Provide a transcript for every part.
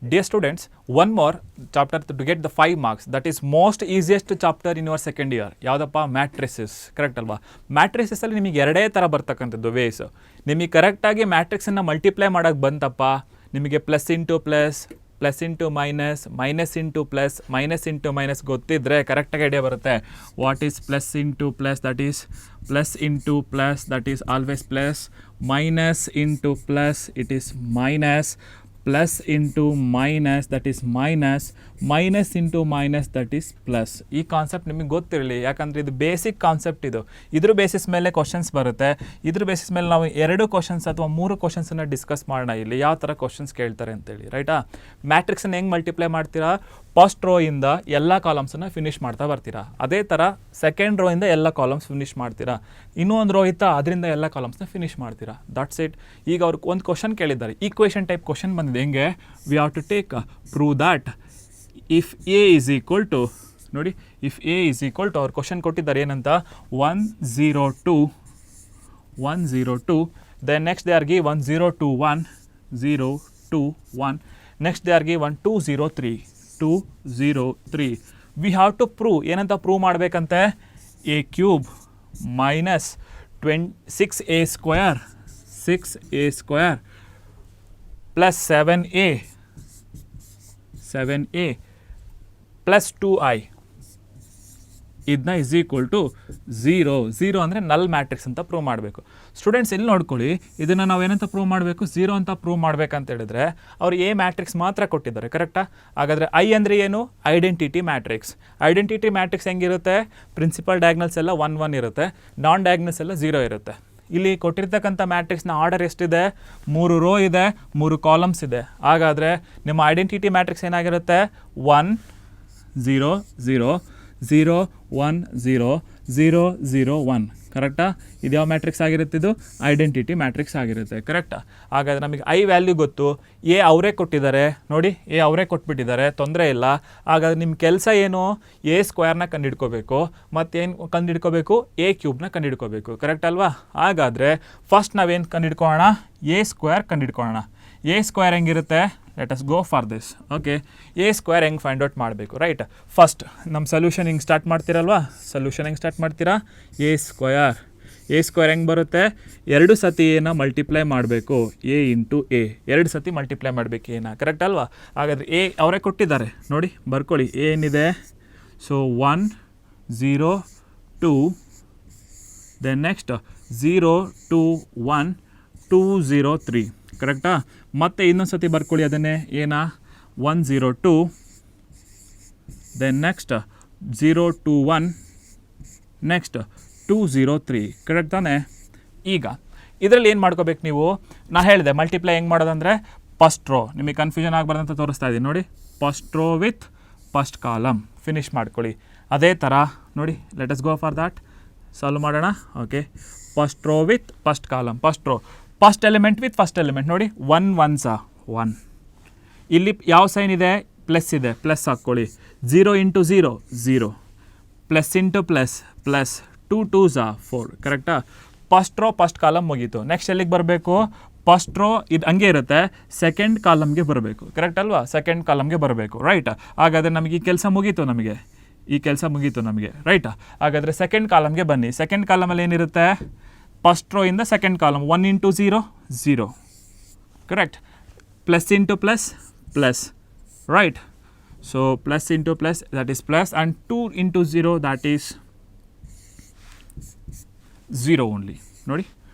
Dear students, one more chapter to get the 5 marks. That is most easiest chapter in your second year. ಯಾವುದಪ್ಪ matrices correct ಅಲ್ವಾ. ಮ್ಯಾಟ್ರಿಸಸ್ಸಲ್ಲಿ ನಿಮಗೆ ಎರಡೇ ಥರ ಬರ್ತಕ್ಕಂಥದ್ದು ways. ನಿಮಗೆ ಕರೆಕ್ಟಾಗಿ ಮ್ಯಾಟ್ರಿಕ್ಸನ್ನು ಮಲ್ಟಿಪ್ಲೈ ಮಾಡೋಕ್ಕೆ ಬಂತಪ್ಪ, ನಿಮಗೆ plus into plus, plus into minus, minus into plus, minus into minus ಗೊತ್ತಿದ್ದರೆ ಕರೆಕ್ಟಾಗಿ ಐಡಿಯಾ ಬರುತ್ತೆ. What is plus into plus, that is plus into plus, that is always plus, minus into plus, it is minus, plus into minus, that is minus, minus into minus, that is plus. ಈ concept ನಿಮಗೆ ಗೊತ್ತಿರಲಿ, ಯಾಕಂದರೆ ಇದು basic concept. ಇದ್ರ basis ಮೇಲೆ questions ಬರುತ್ತೆ. ಇದ್ರ basis ಮೇಲೆ ನಾವು 2 ಕ್ವಶನ್ಸ್ ಅಥವಾ 3 ಕ್ವಶನ್ಸನ್ನು ಡಿಸ್ಕಸ್ ಮಾಡೋಣ ಇಲ್ಲಿ, ಯಾವ ಥರ ಕ್ವಶನ್ಸ್ ಕೇಳ್ತಾರೆ ಅಂತೇಳಿ. ರೈಟಾ? ಮ್ಯಾಟ್ರಿಕ್ಸನ್ನು ಹೆಂಗೆ ಮಲ್ಟಿಪ್ಲೈ ಮಾಡ್ತೀರಾ? ಫಸ್ಟ್ ರೋ ಇಂದ ಎಲ್ಲ ಕಾಲಮ್ಸನ್ನು ಫಿನಿಷ್ ಮಾಡ್ತಾ ಬರ್ತೀರಾ. ಅದೇ ಥರ ಸೆಕೆಂಡ್ ರೋ ಇಂದ ಎಲ್ಲ ಕಾಲಮ್ಸ್ ಫಿನಿಷ್ ಮಾಡ್ತೀರಾ. ಇನ್ನೂ ಒಂದು ರೋ ಇತ್ತಾ, ಅದರಿಂದ ಎಲ್ಲ ಕಾಲಮ್ಸ್ನ ಫಿನಿಷ್ ಮಾಡ್ತೀರಾ. That's it. ಈಗ ಅವ್ರು ಒಂದು ಕ್ವಶನ್ ಕೇಳಿದ್ದಾರೆ, ಈಕ್ವೇಷನ್ ಟೈಪ್ ಕ್ವಶನ್ ಬಂದಿದೆ. ಹೆಂಗೆ? We have to take prove that if A is equal to, ನೋಡಿ, if A is equal to, ಅವ್ರು ಕ್ವಶನ್ ಕೊಟ್ಟಿದ್ದಾರೆ ಏನಂತ, 102, 102, then next they are give 1021, 021, next they are give 203, 203. We have to prove, ಏನಂತ prove ಮಾಡಬೇಕಂತೆ, A cube minus 6a square, 6a square plus 7a plus 2i ಇದನ್ನ is equal to 0. 0 ಅಂದರೆ ನಲ್ matrix ಅಂತ prove ಮಾಡಬೇಕು. Students ಇಲ್ಲಿ ನೋಡ್ಕೊಳ್ಳಿ, ಇದನ್ನು ನಾವು ಏನಂತ ಪ್ರೂವ್ ಮಾಡಬೇಕು, 0 ಅಂತ ಪ್ರೂವ್ ಮಾಡಬೇಕಂತ ಹೇಳಿದ್ರೆ ಅವ್ರು ಎ ಮ್ಯಾಟ್ರಿಕ್ಸ್ ಮಾತ್ರ ಕೊಟ್ಟಿದ್ದಾರೆ. ಕರೆಕ್ಟಾ? ಹಾಗಾದರೆ ಐ ಅಂದರೆ ಏನು? Identity matrix. ಐಡೆಂಟಿಟಿ ಮ್ಯಾಟ್ರಿಕ್ಸ್ ಹೆಂಗಿರುತ್ತೆ? ಪ್ರಿನ್ಸಿಪಲ್ ಡಯಾಗ್ನಲ್ಸ್ ಎಲ್ಲ 1 1 ಇರುತ್ತೆ, ನಾನ್ ಡಯಾಗ್ನಲ್ಸ್ ಎಲ್ಲ 0 ಇರುತ್ತೆ. ಇಲ್ಲಿ ಕೊಟ್ಟಿರ್ತಕ್ಕಂಥ ಮ್ಯಾಟ್ರಿಕ್ಸ್ನ ಆರ್ಡರ್ ಎಷ್ಟಿದೆ? 3 ರೋ ಇದೆ, 3 ಕಾಲಮ್ಸ್ ಇದೆ. ಹಾಗಾದರೆ ನಿಮ್ಮ ಐಡೆಂಟಿಟಿ ಮ್ಯಾಟ್ರಿಕ್ಸ್ ಏನಾಗಿರುತ್ತೆ? 1 0 0 0 1 0 0 0 1. ಕರೆಕ್ಟಾ? ಇದು ಯಾವ ಮ್ಯಾಟ್ರಿಕ್ಸ್ ಆಗಿರುತ್ತೆ? ಇದು ಐಡೆಂಟಿಟಿ ಮ್ಯಾಟ್ರಿಕ್ಸ್ ಆಗಿರುತ್ತೆ. ಕರೆಕ್ಟಾ? ಹಾಗಾದರೆ ನಮಗೆ ಐ ವ್ಯಾಲ್ಯೂ ಗೊತ್ತು, ಎ ಅವರೇ ಕೊಟ್ಟಿದ್ದಾರೆ, ನೋಡಿ, ಎ ಅವರೇ ಕೊಟ್ಬಿಟ್ಟಿದ್ದಾರೆ, ತೊಂದರೆ ಇಲ್ಲ. ಹಾಗಾದ್ರೆ ನಿಮ್ಮ ಕೆಲಸ ಏನು? ಎ ಸ್ಕ್ವೇರ್ನ ಕಂಡುಹಿಡ್ಕೋಬೇಕು, ಮತ್ತೇನು ಕಂಡುಹಿಡ್ಕೋಬೇಕು? ಎ ಕ್ಯೂಬ್ನ ಕಂಡುಹಿಡ್ಕೋಬೇಕು. ಕರೆಕ್ಟ್ ಅಲ್ವಾ? ಹಾಗಾದರೆ ಫಸ್ಟ್ ನಾವೇನು ಕಂಡುಹಿಡ್ಕೊಳ್ಳೋಣ? ಎ ಸ್ಕ್ವೇರ್ ಕಂಡುಹಿಡ್ಕೊಳ್ಳೋಣ. ಎ ಸ್ಕ್ವೇರ್ ಹೆಂಗಿರುತ್ತೆ? Let us go for this. Okay, A square ಹೆಂಗೆ ಫೈಂಡ್ ಔಟ್ ಮಾಡಬೇಕು? ರೈಟ್, ಫಸ್ಟ್ ನಮ್ಮ ಸೊಲ್ಯೂಷನ್ ಹಿಂಗೆ ಸ್ಟಾರ್ಟ್ ಮಾಡ್ತೀರಲ್ವಾ? ಸೊಲ್ಯೂಷನ್ ಹೆಂಗೆ ಸ್ಟಾರ್ಟ್ ಮಾಡ್ತೀರಾ? ಎ ಸ್ಕ್ವೇರ್ ಹೆಂಗೆ ಬರುತ್ತೆ? 2 ಸತಿ ಎನ ಮಲ್ಟಿಪ್ಲೈ ಮಾಡಬೇಕು, ಎ ಇಂಟು ಎ, 2 ಸತಿ ಮಲ್ಟಿಪ್ಲೈ ಮಾಡಬೇಕು ಎನ. ಕರೆಕ್ಟ್ ಅಲ್ವಾ? ಹಾಗಾದರೆ ಎ ಅವರೇ ಕೊಟ್ಟಿದ್ದಾರೆ, ನೋಡಿ ಬರ್ಕೊಳ್ಳಿ. ಏನಿದೆ? So 1 0 2, then next 0 2 1 2 0 3. ಕರೆಕ್ಟಾ? ಮತ್ತೆ ಇನ್ನೊಂದು ಸತಿ ಬರ್ಕೊಳ್ಳಿ ಅದನ್ನೇ, ಏನ? 1 0 2, ದೆನ್ ನೆಕ್ಸ್ಟ್ 0 2 1, ನೆಕ್ಸ್ಟ್ 2 0 3. ಕರೆಕ್ಟ್ ತಾನೆ? ಈಗ ಇದರಲ್ಲಿ ಏನು ಮಾಡ್ಕೋಬೇಕು ನೀವು? ನಾ ಹೇಳಿದೆ ಮಲ್ಟಿಪ್ಲೈ ಹೆಂಗೆ ಮಾಡೋದಂದರೆ ಫಸ್ಟ್ ರೋ, ನಿಮಗೆ ಕನ್ಫ್ಯೂಷನ್ ಆಗಬಾರ್ದಂತ ತೋರಿಸ್ತಾ ಇದ್ದೀನಿ. ನೋಡಿ, first row with first column finish ಮಾಡ್ಕೊಳ್ಳಿ. ಅದೇ ಥರ ನೋಡಿ, let us go for that, solve ಮಾಡೋಣ. Okay, first row with first column, first row, first element with first element. ನೋಡಿ, 1 1 1. ಇಲ್ಲಿ ಯಾವ ಸೈನ್ ಇದೆ? ಪ್ಲಸ್ ಇದೆ, ಪ್ಲಸ್ ಹಾಕ್ಕೊಳ್ಳಿ. 0 into 0 0, plus into plus plus, 2 2 4. ಕರೆಕ್ಟಾ? ಫಸ್ಟ್ ರೋ ಫಸ್ಟ್ ಕಾಲಮ್ ಮುಗೀತು. Next ಎಲ್ಲಿಗೆ ಬರಬೇಕು? ಫಸ್ಟ್ ರೋ ಇದು ಹಂಗೆ ಇರುತ್ತೆ, ಸೆಕೆಂಡ್ ಕಾಲಮ್ಗೆ ಬರಬೇಕು. ಕರೆಕ್ಟ್ ಅಲ್ವಾ? ಸೆಕೆಂಡ್ ಕಾಲಮ್ಗೆ ಬರಬೇಕು. ರೈಟ್? ಹಾಗಾದರೆ ನಮಗೆ ಈ ಕೆಲಸ ಮುಗೀತು, ಈ ಕೆಲಸ ಮುಗೀತು ನಮಗೆ. ರೈಟಾ? ಹಾಗಾದರೆ ಸೆಕೆಂಡ್ ಕಾಲಮ್ಗೆ ಬನ್ನಿ. ಸೆಕೆಂಡ್ ಕಾಲಮಲ್ಲಿ ಏನಿರುತ್ತೆ? ಫಸ್ಟ್ ರೋ ಇಂದ second column, 1 into 0 0. Correct? Plus into plus plus. Right? So plus into plus, that is plus, and 2 into 0, that is 0 only. ನೋಡಿ,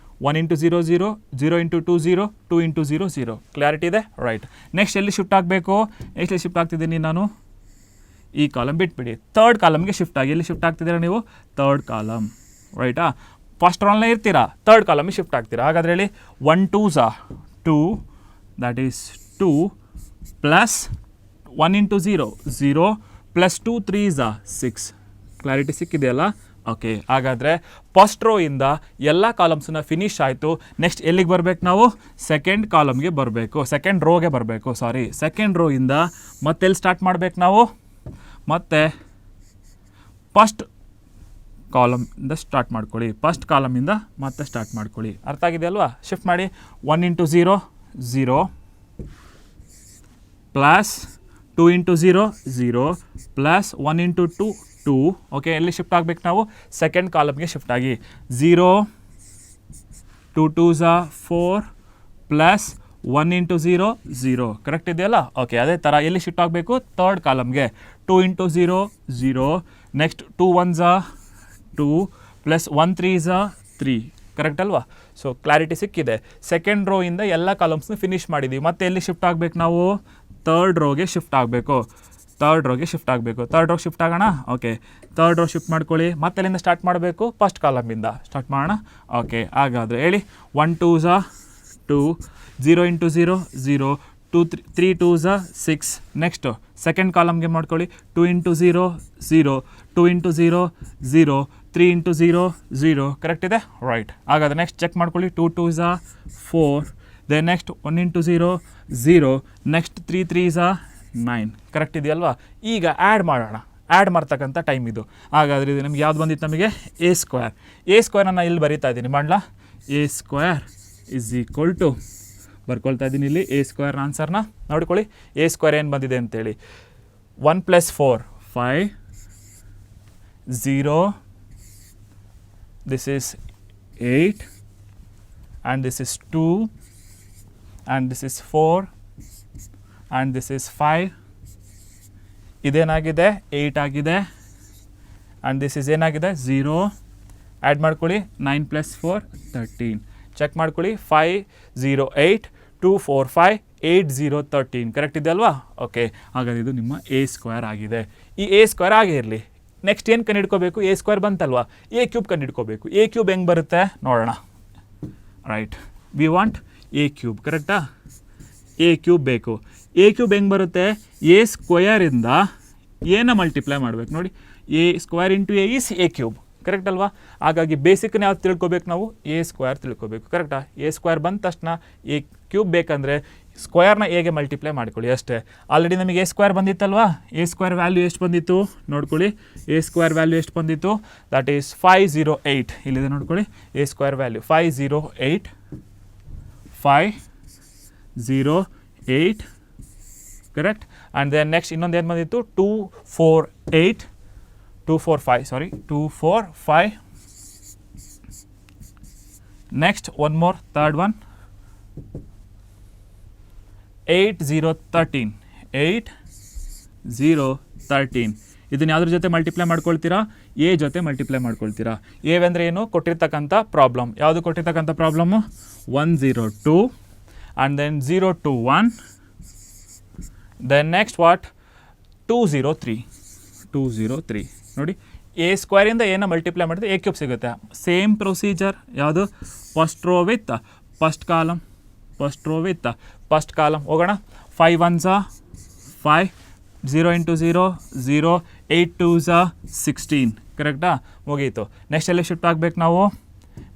1 ಇಂಟು 0 0, 0 ಇಂಟು 2 0, 2 ಇಂಟು 0 0. ಕ್ಲಾರಿಟಿ ಇದೆ? ರೈಟ್. ನೆಕ್ಸ್ಟ್ ಎಲ್ಲಿ shift ಆಗಬೇಕು? ಎಲ್ಲಿ shift ಆಗ್ತಿದ್ದೀನಿ ನಾನು? ಈ column ಬಿಟ್ಬಿಡಿ, third ಕಾಲಮ್ಗೆ shift ಆಗಿ. ಎಲ್ಲಿ ಶಿಫ್ಟ್ ಆಗ್ತಿದ್ದೀರಾ ನೀವು? Third column. ರೈಟಾ? ಫಸ್ಟ್ ರೋಲ್ನೇ ಇರ್ತೀರಾ, ಥರ್ಡ್ ಕಾಲಮಿಗೆ ಶಿಫ್ಟ್ ಆಗ್ತೀರಾ. ಹಾಗಾದರೆ ಹೇಳಿ, 1 2 2, that is 2, plus 1 into 0 0, plus 2 3 6. Clarity ಸಿಕ್ಕಿದೆಯಲ್ಲ? ಓಕೆ, ಹಾಗಾದರೆ ಫಸ್ಟ್ ರೋ ಇಂದ ಎಲ್ಲ ಕಾಲಮ್ಸನ್ನ ಫಿನಿಶ್ ಆಯಿತು. ನೆಕ್ಸ್ಟ್ ಎಲ್ಲಿಗೆ ಬರಬೇಕು ನಾವು? ಸೆಕೆಂಡ್ ಕಾಲಮ್ಗೆ ಬರಬೇಕು, ಸೆಕೆಂಡ್ ರೋಗೆ ಬರಬೇಕು. ಸೆಕೆಂಡ್ ರೋ ಇಂದ ಮತ್ತೆಲ್ಲಿ ಸ್ಟಾರ್ಟ್ ಮಾಡಬೇಕು ನಾವು? ಮತ್ತೆ ಫಸ್ಟ್ ಕಾಲಮಿಂದ ಸ್ಟಾರ್ಟ್ ಮಾಡ್ಕೊಳ್ಳಿ. ಫಸ್ಟ್ ಕಾಲಮಿಂದ ಮತ್ತೆ ಸ್ಟಾರ್ಟ್ ಮಾಡ್ಕೊಳ್ಳಿ. ಅರ್ಥ ಆಗಿದೆ ಅಲ್ವಾ? ಶಿಫ್ಟ್ ಮಾಡಿ. 1 into 0 0, plus 2 into 0 0 plus 1 into 2 2. Okay, ಎಲ್ಲಿ ಶಿಫ್ಟ್ ಆಗಬೇಕು ನಾವು? ಸೆಕೆಂಡ್ ಕಾಲಮ್ಗೆ ಶಿಫ್ಟ್ ಆಗಿ 0 2 2s 4 ಪ್ಲಸ್ 1 ಇಂಟು 0 0. ಕರೆಕ್ಟ್ ಇದೆಯಲ್ಲ? ಓಕೆ, ಅದೇ ಥರ ಎಲ್ಲಿ ಶಿಫ್ಟ್ ಆಗಬೇಕು? ಥರ್ಡ್ ಕಾಲಮ್ಗೆ 2 into 0 0. Next 2 1s 2 plus 1 3s 3. Correct ಅಲ್ವಾ? ಸೊ ಕ್ಲಾರಿಟಿ ಸಿಕ್ಕಿದೆ. ಸೆಕೆಂಡ್ ರೋ ಇಂದ ಎಲ್ಲ ಕಾಲಮ್ಸ್ನ ಫಿನಿಷ್ ಮಾಡಿದ್ದೀವಿ. ಮತ್ತೆ ಎಲ್ಲಿ ಶಿಫ್ಟ್ ಆಗಬೇಕು ನಾವು? ಥರ್ಡ್ ರೋಗೆ ಶಿಫ್ಟ್ ಆಗಬೇಕು. ಥರ್ಡ್ ರೋಗೆ ಶಿಫ್ಟ್ ಆಗಬೇಕು. ಥರ್ಡ್ ರೋಗೆ ಶಿಫ್ಟ್ ಆಗೋಣ. ಓಕೆ, ಥರ್ಡ್ ರೋ ಶಿಫ್ಟ್ ಮಾಡ್ಕೊಳ್ಳಿ. ಮತ್ತೆ ಎಲ್ಲಿಂದ ಸ್ಟಾರ್ಟ್ ಮಾಡಬೇಕು? ಫಸ್ಟ್ ಕಾಲಮಿಂದ ಸ್ಟಾರ್ಟ್ ಮಾಡೋಣ. ಓಕೆ, ಹಾಗಾದರೆ ಹೇಳಿ 1 2s 2 0 into 0 0 2 3 2s 6. Next second ಕಾಲಮ್ಗೆ ಮಾಡ್ಕೊಳ್ಳಿ. 2 ಇಂಟು 0 0 2 ಇಂಟು 0 0 3 ಇಂಟು 0 0. ಕರೆಕ್ಟ್ ಇದೆ? ರೈಟ್. ಹಾಗಾದರೆ ನೆಕ್ಸ್ಟ್ ಚೆಕ್ ಮಾಡ್ಕೊಳ್ಳಿ. 2 2s 4. Then next 1 into 0 0. Next 3 3s 9. Correct ಇದೆಯಲ್ವಾ? ಈಗ ಆ್ಯಡ್ ಮಾಡೋಣ. ಆ್ಯಡ್ ಮಾಡ್ತಕ್ಕಂಥ ಟೈಮ್ ಇದು. ಹಾಗಾದರೆ ಇದು ನಮ್ಗೆ ಯಾವ್ದು ಬಂದಿತ್ತು? ನಮಗೆ ಎ ಸ್ಕ್ವೇರ್. ಎ ಸ್ಕ್ವೇರನ್ನು ಇಲ್ಲಿ ಬರೀತಾ ಇದ್ದೀನಿ. ಮಾಡಲಾ? A square is equal to, ಬರ್ಕೊಳ್ತಾ ಇದ್ದೀನಿ ಇಲ್ಲಿ ಎ ಸ್ಕ್ವೇರ್ ಆನ್ಸರ್ನ ನೋಡ್ಕೊಳ್ಳಿ. ಎ ಸ್ಕ್ವೇರ್ ಏನು ಬಂದಿದೆ ಅಂತೇಳಿ. 1 + 4 5 0. This is 8 and this is 2 and this is 4 and this is 5. ಇದೇನಾಗಿದೆ? 8 ಆಗಿದೆ. ಆ್ಯಂಡ್ ದಿಸ್ ಇಸ್ ಏನಾಗಿದೆ? 0. ಆ್ಯಡ್ ಮಾಡ್ಕೊಳ್ಳಿ. 9 + 4 13. ಚೆಕ್ ಮಾಡ್ಕೊಳ್ಳಿ. 5 0 8 2 4 5 8 0 13. ಕರೆಕ್ಟ್ ಇದೆ ಅಲ್ವಾ? ಓಕೆ, ಹಾಗಾದ್ರೆ ಇದು ನಿಮ್ಮ ಎ ಸ್ಕ್ವೇರ್ ಆಗಿದೆ. ಈ ಎ ಸ್ಕ್ವೇರ್ ಆಗೇ ಇರಲಿ. ನೆಕ್ಸ್ಟ್ ಏನು ಕಂಡುಹಿಡ್ಕೋಬೇಕು? ಎ ಸ್ಕ್ವೇರ್ ಬಂತಲ್ವಾ? ಎ ಕ್ಯೂಬ್ ಕಂಡುಹಿಡ್ಕೋಬೇಕು. ಎ ಕ್ಯೂಬ್ ಹೆಂಗೆ ಬರುತ್ತೆ ನೋಡೋಣ. Right, we want A cube. ಕರೆಕ್ಟಾ? ಎ ಕ್ಯೂಬ್ ಬೇಕು. ಎ ಕ್ಯೂಬ್ ಹೆಂಗೆ ಬರುತ್ತೆ? ಎ ಸ್ಕ್ವಯರಿಂದ ಏನ ಮಲ್ಟಿಪ್ಲೈ ಮಾಡಬೇಕು ನೋಡಿ. A square into A is A cube. Correct ಅಲ್ವಾ? ಹಾಗಾಗಿ ಬೇಸಿಕ್ನ ಯಾವ್ದು ತಿಳ್ಕೊಬೇಕು ನಾವು? ಎ ಸ್ಕ್ವೇರ್ ತಿಳ್ಕೊಬೇಕು. ಕರೆಕ್ಟಾ? ಎ ಸ್ಕ್ವೇರ್ ಬಂದ ತಕ್ಷಣ ಎ ಕ್ಯೂಬ್ ಬೇಕಂದರೆ ಸ್ಕ್ವೇರ್ನ ಎಗೆ ಮಲ್ಟಿಪ್ಲೈ ಮಾಡ್ಕೊಳ್ಳಿ ಅಷ್ಟೇ. ಆಲ್ರೆಡಿ ನಮಗೆ ಎ ಸ್ಕ್ವೇರ್ ಬಂದಿತ್ತಲ್ವಾ? ಎ ಸ್ಕ್ವೇರ್ ವ್ಯಾಲ್ಯೂ ಎಷ್ಟು ಬಂದಿತ್ತು ನೋಡ್ಕೊಳ್ಳಿ. ಎ ಸ್ಕ್ವೇರ್ ವ್ಯಾಲ್ಯೂ ಎಷ್ಟು ಬಂದಿತ್ತು? That is 508. ಇಲ್ಲಿದೆ ನೋಡ್ಕೊಳ್ಳಿ. A square value 508 508. Correct. And then next ಇನ್ನೊಂದು ಏನು ಬಂದಿತ್ತು? 245. Next one more, third one 8013. 8013. ಇದನ್ನು ಯಾವುದ್ರ ಜೊತೆ ಮಲ್ಟಿಪ್ಲೈ ಮಾಡ್ಕೊಳ್ತೀರಾ? ಎ ಜೊತೆ ಮಲ್ಟಿಪ್ಲೈ ಮಾಡ್ಕೊಳ್ತೀರಾ. ಎ ಅಂದರೆ ಏನು? ಕೊಟ್ಟಿರ್ತಕ್ಕಂಥ ಪ್ರಾಬ್ಲಮ್. ಯಾವುದು ಕೊಟ್ಟಿರ್ತಕ್ಕಂಥ problem? 102 and then 021. Then next what? 203. ನೋಡಿ, ಎ ಸ್ಕ್ವೇರಿಂದ ಏನ ಮಲ್ಟಿಪ್ಲೈ ಮಾಡಿದ್ರೆ ಎ ಕ್ಯೂಬ್ ಸಿಗುತ್ತೆ. Same procedure. ಯಾವುದು? First row with first column. First column ಹೋಗೋಣ. 5 1s 5 0 ಇಂಟು 0 0 8 2s 16. ಕರೆಕ್ಟಾ? ಮುಗೀತು. ನೆಕ್ಸ್ಟ್ ಎಲ್ಲ ಶಿಫ್ಟ್ ಆಗಬೇಕು ನಾವು?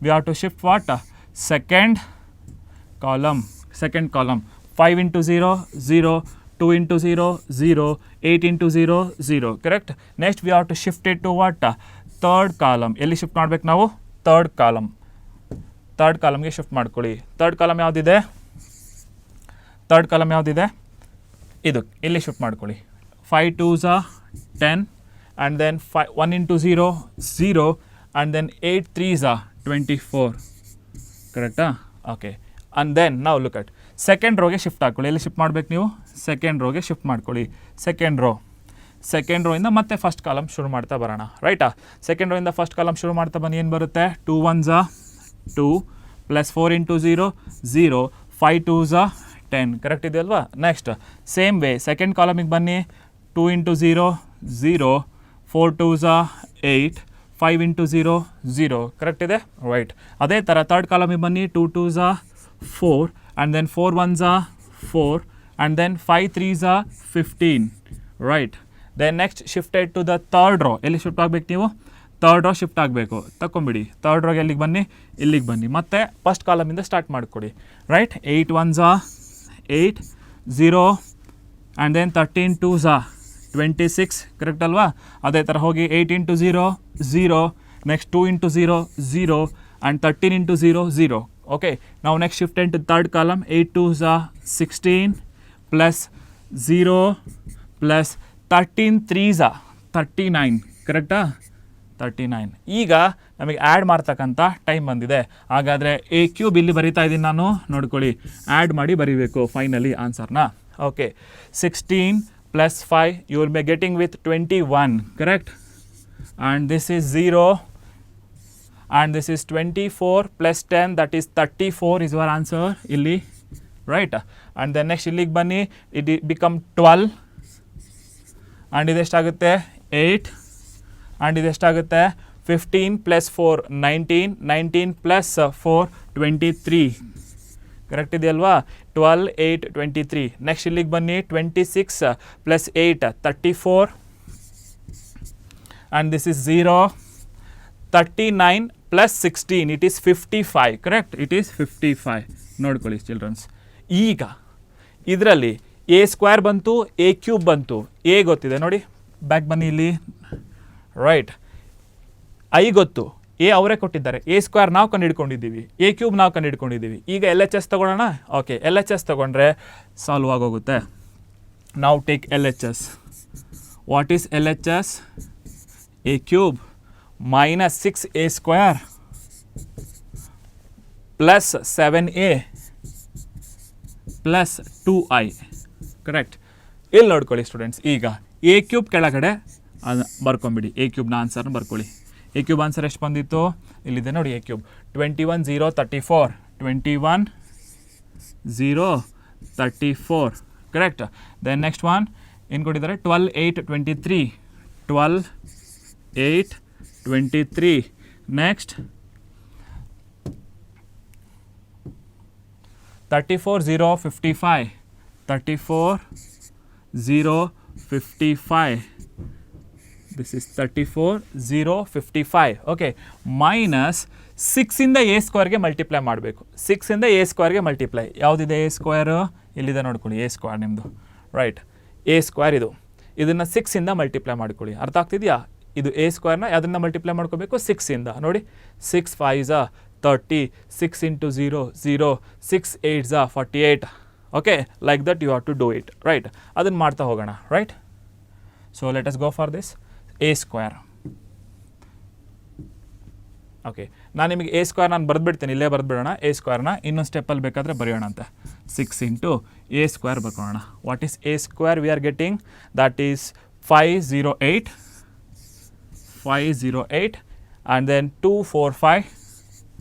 We have to shift what? Second column. 5 into 0 0 2 into 0 0 8 into 0 0. Correct. Next we have to shift it to what? Third column. ಎಲ್ಲಿ shift ಮಾಡಬೇಕು ನಾವು? Third ಕಾಲಮ್ಗೆ ಶಿಫ್ಟ್ ಮಾಡ್ಕೊಳ್ಳಿ. ಥರ್ಡ್ ಕಾಲಮ್ ಯಾವುದಿದೆ? ಇದು. ಇಲ್ಲಿ ಶಿಫ್ಟ್ ಮಾಡ್ಕೊಳ್ಳಿ. 5 2s 10 and then 1 into 0 0 and then 8 3s 24. ಕರೆಕ್ಟಾ? ಓಕೆ. ಆ್ಯಂಡ್ ದೆನ್ ನಾವು ಲುಕ್ ಅಟ್ ಸೆಕೆಂಡ್ ರೋಗೆ ಶಿಫ್ಟ್ ಹಾಕ್ಕೊಳ್ಳಿ. ಎಲ್ಲಿ ಶಿಫ್ಟ್ ಮಾಡಬೇಕು ನೀವು? ಸೆಕೆಂಡ್ ರೋಗೆ ಶಿಫ್ಟ್ ಮಾಡ್ಕೊಳ್ಳಿ. ಸೆಕೆಂಡ್ ರೋಯಿಂದ ಮತ್ತೆ ಫಸ್ಟ್ ಕಾಲಮ್ ಶುರು ಮಾಡ್ತಾ ಬರೋಣ. ರೈಟಾ? ಸೆಕೆಂಡ್ ರೋಯಿಂದ ಫಸ್ಟ್ ಕಾಲಮ್ ಶುರು ಮಾಡ್ತಾ ಬನ್ನಿ. ಏನು ಬರುತ್ತೆ? 2 1s 2 plus 4 into 0 0 5 2s 10. Correct ಇದೆ ಅಲ್ವಾ? ನೆಕ್ಸ್ಟ್ ಸೇಮ್ ವೇ ಸೆಕೆಂಡ್ ಕಾಲಮಿಗೆ ಬನ್ನಿ. 2 ಇಂಟು 0 0 4 2s 8 5 ಇಂಟು 0 0. ಕರೆಕ್ಟ್ ಇದೆ? ರೈಟ್. ಅದೇ ಥರ ಥರ್ಡ್ ಕಾಲಮಿಗೆ ಬನ್ನಿ. 2 2s 4 and then 4 1s 4 and then 5 3s 15. Right. Then next shifted to the third row. ಎಲ್ಲಿ ಶಿಫ್ಟ್ ಆಗಬೇಕು ನೀವು? ಥರ್ಡ್ ರೋ ಶಿಫ್ಟ್ ಆಗಬೇಕು. ತಗೊಂಬಿಡಿ. ಥರ್ಡ್ ರೋಗೆ ಎಲ್ಲಿಗೆ ಬನ್ನಿ? ಇಲ್ಲಿಗೆ ಬನ್ನಿ. ಮತ್ತೆ ಫಸ್ಟ್ ಕಾಲಮಿಂದ ಸ್ಟಾರ್ಟ್ ಮಾಡಿಕೊಡಿ. Right. 8 1s 8 0 and then 13 2s 26. Correct ಅಲ್ವಾ? ಅದೇ ಥರ ಹೋಗಿ 8 into 0 0 next 2 into 0 0 and 13 into 0 0. Okay. ನಾವು next shift into third column. 8 2s 16 plus 0 plus 13 3s 39 ಕರೆಕ್ಟಾ 39 ಈಗ ನಮಗೆ ಆ್ಯಡ್ ಮಾಡ್ತಕ್ಕಂಥ ಟೈಮ್ ಬಂದಿದೆ. ಹಾಗಾದರೆ ಎ ಕ್ಯೂಬ್ ಇಲ್ಲಿ ಬರಿತಾ ಇದ್ದೀನಿ ನಾನು, ನೋಡ್ಕೊಳ್ಳಿ, ಆ್ಯಡ್ ಮಾಡಿ ಬರೀಬೇಕು ಫೈನಲಿ ಆನ್ಸರ್ನ. Okay, 16 plus 5 you will be getting with 21 correct, and this is 0 and this is 24 plus 10 that is 34 is your answer ಇಲ್ಲಿ right. and then next ಇಲ್ಲಿಗೆ ಬನ್ನಿ, it become 12 and ಇದೆಷ್ಟಾಗುತ್ತೆ 8 and ಇದೆಷ್ಟಾಗುತ್ತೆ 15 plus 4 19 19 plus 4 23 correct ಇದೆಯಲ್ವಾ 12 8 23. Next ಇಲ್ಲಿಗೆ ಬನ್ನಿ 26 plus 8 34 and this is 0 39 plus 16 it is 55 correct, it is 55 ನೋಡ್ಕೊಳ್ಳಿ children's. ಈಗ ಇದರಲ್ಲಿ A square ಬಂತು, ಎ ಕ್ಯೂಬ್ ಬಂತು, ಎ ಗೊತ್ತಿದೆ ನೋಡಿ, ಬ್ಯಾಕ್ ಬನ್ನಿ ಇಲ್ಲಿ ರೈಟ್, ಐ ಗೊತ್ತು, ಎ ಅವರೇ ಕೊಟ್ಟಿದ್ದಾರೆ, ಎ ಸ್ಕ್ವೇರ್ ನಾವು ಕಂಡುಹಿಡ್ಕೊಂಡಿದ್ದೀವಿ, ಎ ಕ್ಯೂಬ್ ನಾವು ಕಂಡುಹಿಡ್ಕೊಂಡಿದ್ದೀವಿ. ಈಗ ಎಲ್ ಎಚ್ ಎಸ್ ತೊಗೊಳ್ಳೋಣ. ಓಕೆ, ಎಲ್ ಎಚ್ ಎಸ್ ತೊಗೊಂಡ್ರೆ ಸಾಲ್ವ್ ಆಗೋಗುತ್ತೆ. ನಾವು take L H S. What is L H S? A cube minus 6a square plus 7a plus 2i correct. ಇಲ್ಲಿ ನೋಡ್ಕೊಳ್ಳಿ ಸ್ಟೂಡೆಂಟ್ಸ್, ಈಗ ಎ ಕ್ಯೂಬ್ ಕೆಳಗಡೆ ಬರ್ಕೊಂಬಿಡಿ, ಎ ಕ್ಯೂಬ್ನ ಆನ್ಸರ್ನ ಬರ್ಕೊಳ್ಳಿ. A cube answer ಎಷ್ಟು ಬಂದಿತ್ತು? ಇಲ್ಲಿದೆ ನೋಡಿ, a cube 21 0 34 21 0 34 correct. Then next one ಏನು ಕೊಟ್ಟಿದ್ದಾರೆ? 12 8 23 12 8 23. next 34 0 55 34 0 55 this is 34 0 55 okay. minus 6 ಇಂದ ಎ ಸ್ಕ್ವೇರ್ಗೆ ಮಲ್ಟಿಪ್ಲೈ ಮಾಡಬೇಕು. 6 ಇಂದ ಎ ಸ್ಕ್ವೇರ್ಗೆ ಮಲ್ಟಿಪ್ಲೈ ಯಾವುದಿದೆ? ಎ ಸ್ಕ್ವೇರ್ ಇಲ್ಲಿದೆ ನೋಡ್ಕೊಳ್ಳಿ, ಎ ಸ್ಕ್ವೇರ್ ನಿಮ್ಮದು ರೈಟ್, ಎ ಸ್ಕ್ವೇರ್ ಇದು, ಇದನ್ನು 6 ಇಂದ ಮಲ್ಟಿಪ್ಲೈ ಮಾಡ್ಕೊಳ್ಳಿ. ಅರ್ಥ ಆಗ್ತಿದೆಯಾ? ಇದು ಎ ಸ್ಕ್ವೇರ್ನ ಅದನ್ನು ಮಲ್ಟಿಪ್ಲೈ ಮಾಡ್ಕೋಬೇಕು 6 ಇಂದ. ನೋಡಿ 6 5s 30 6 into 0 0 6 8s 48 okay, like that you have to do it right. ಅದನ್ನು ಮಾಡ್ತಾ ಹೋಗೋಣ right. So let us go for this a square. Okay, ನಾನು ನಿಮಗೆ ಎ ಸ್ಕ್ವೇರ್ ನಾನು ಬರೆದ್ಬಿಡ್ತೀನಿ, ಇಲ್ಲೇ ಬರೆದ್ಬಿಡೋಣ. ಎ ಸ್ಕ್ವೇರ್ನ ಇನ್ನೊಂದು ಸ್ಟೆಪ್ಪಲ್ಲಿ ಬೇಕಾದರೆ ಬರೆಯೋಣ ಅಂತ. 6 into ಎ ಸ್ಕ್ವೇರ್ ಬರ್ಕೊಳ್ಳೋಣ. What is A square? We are getting that is 508 508 and then 245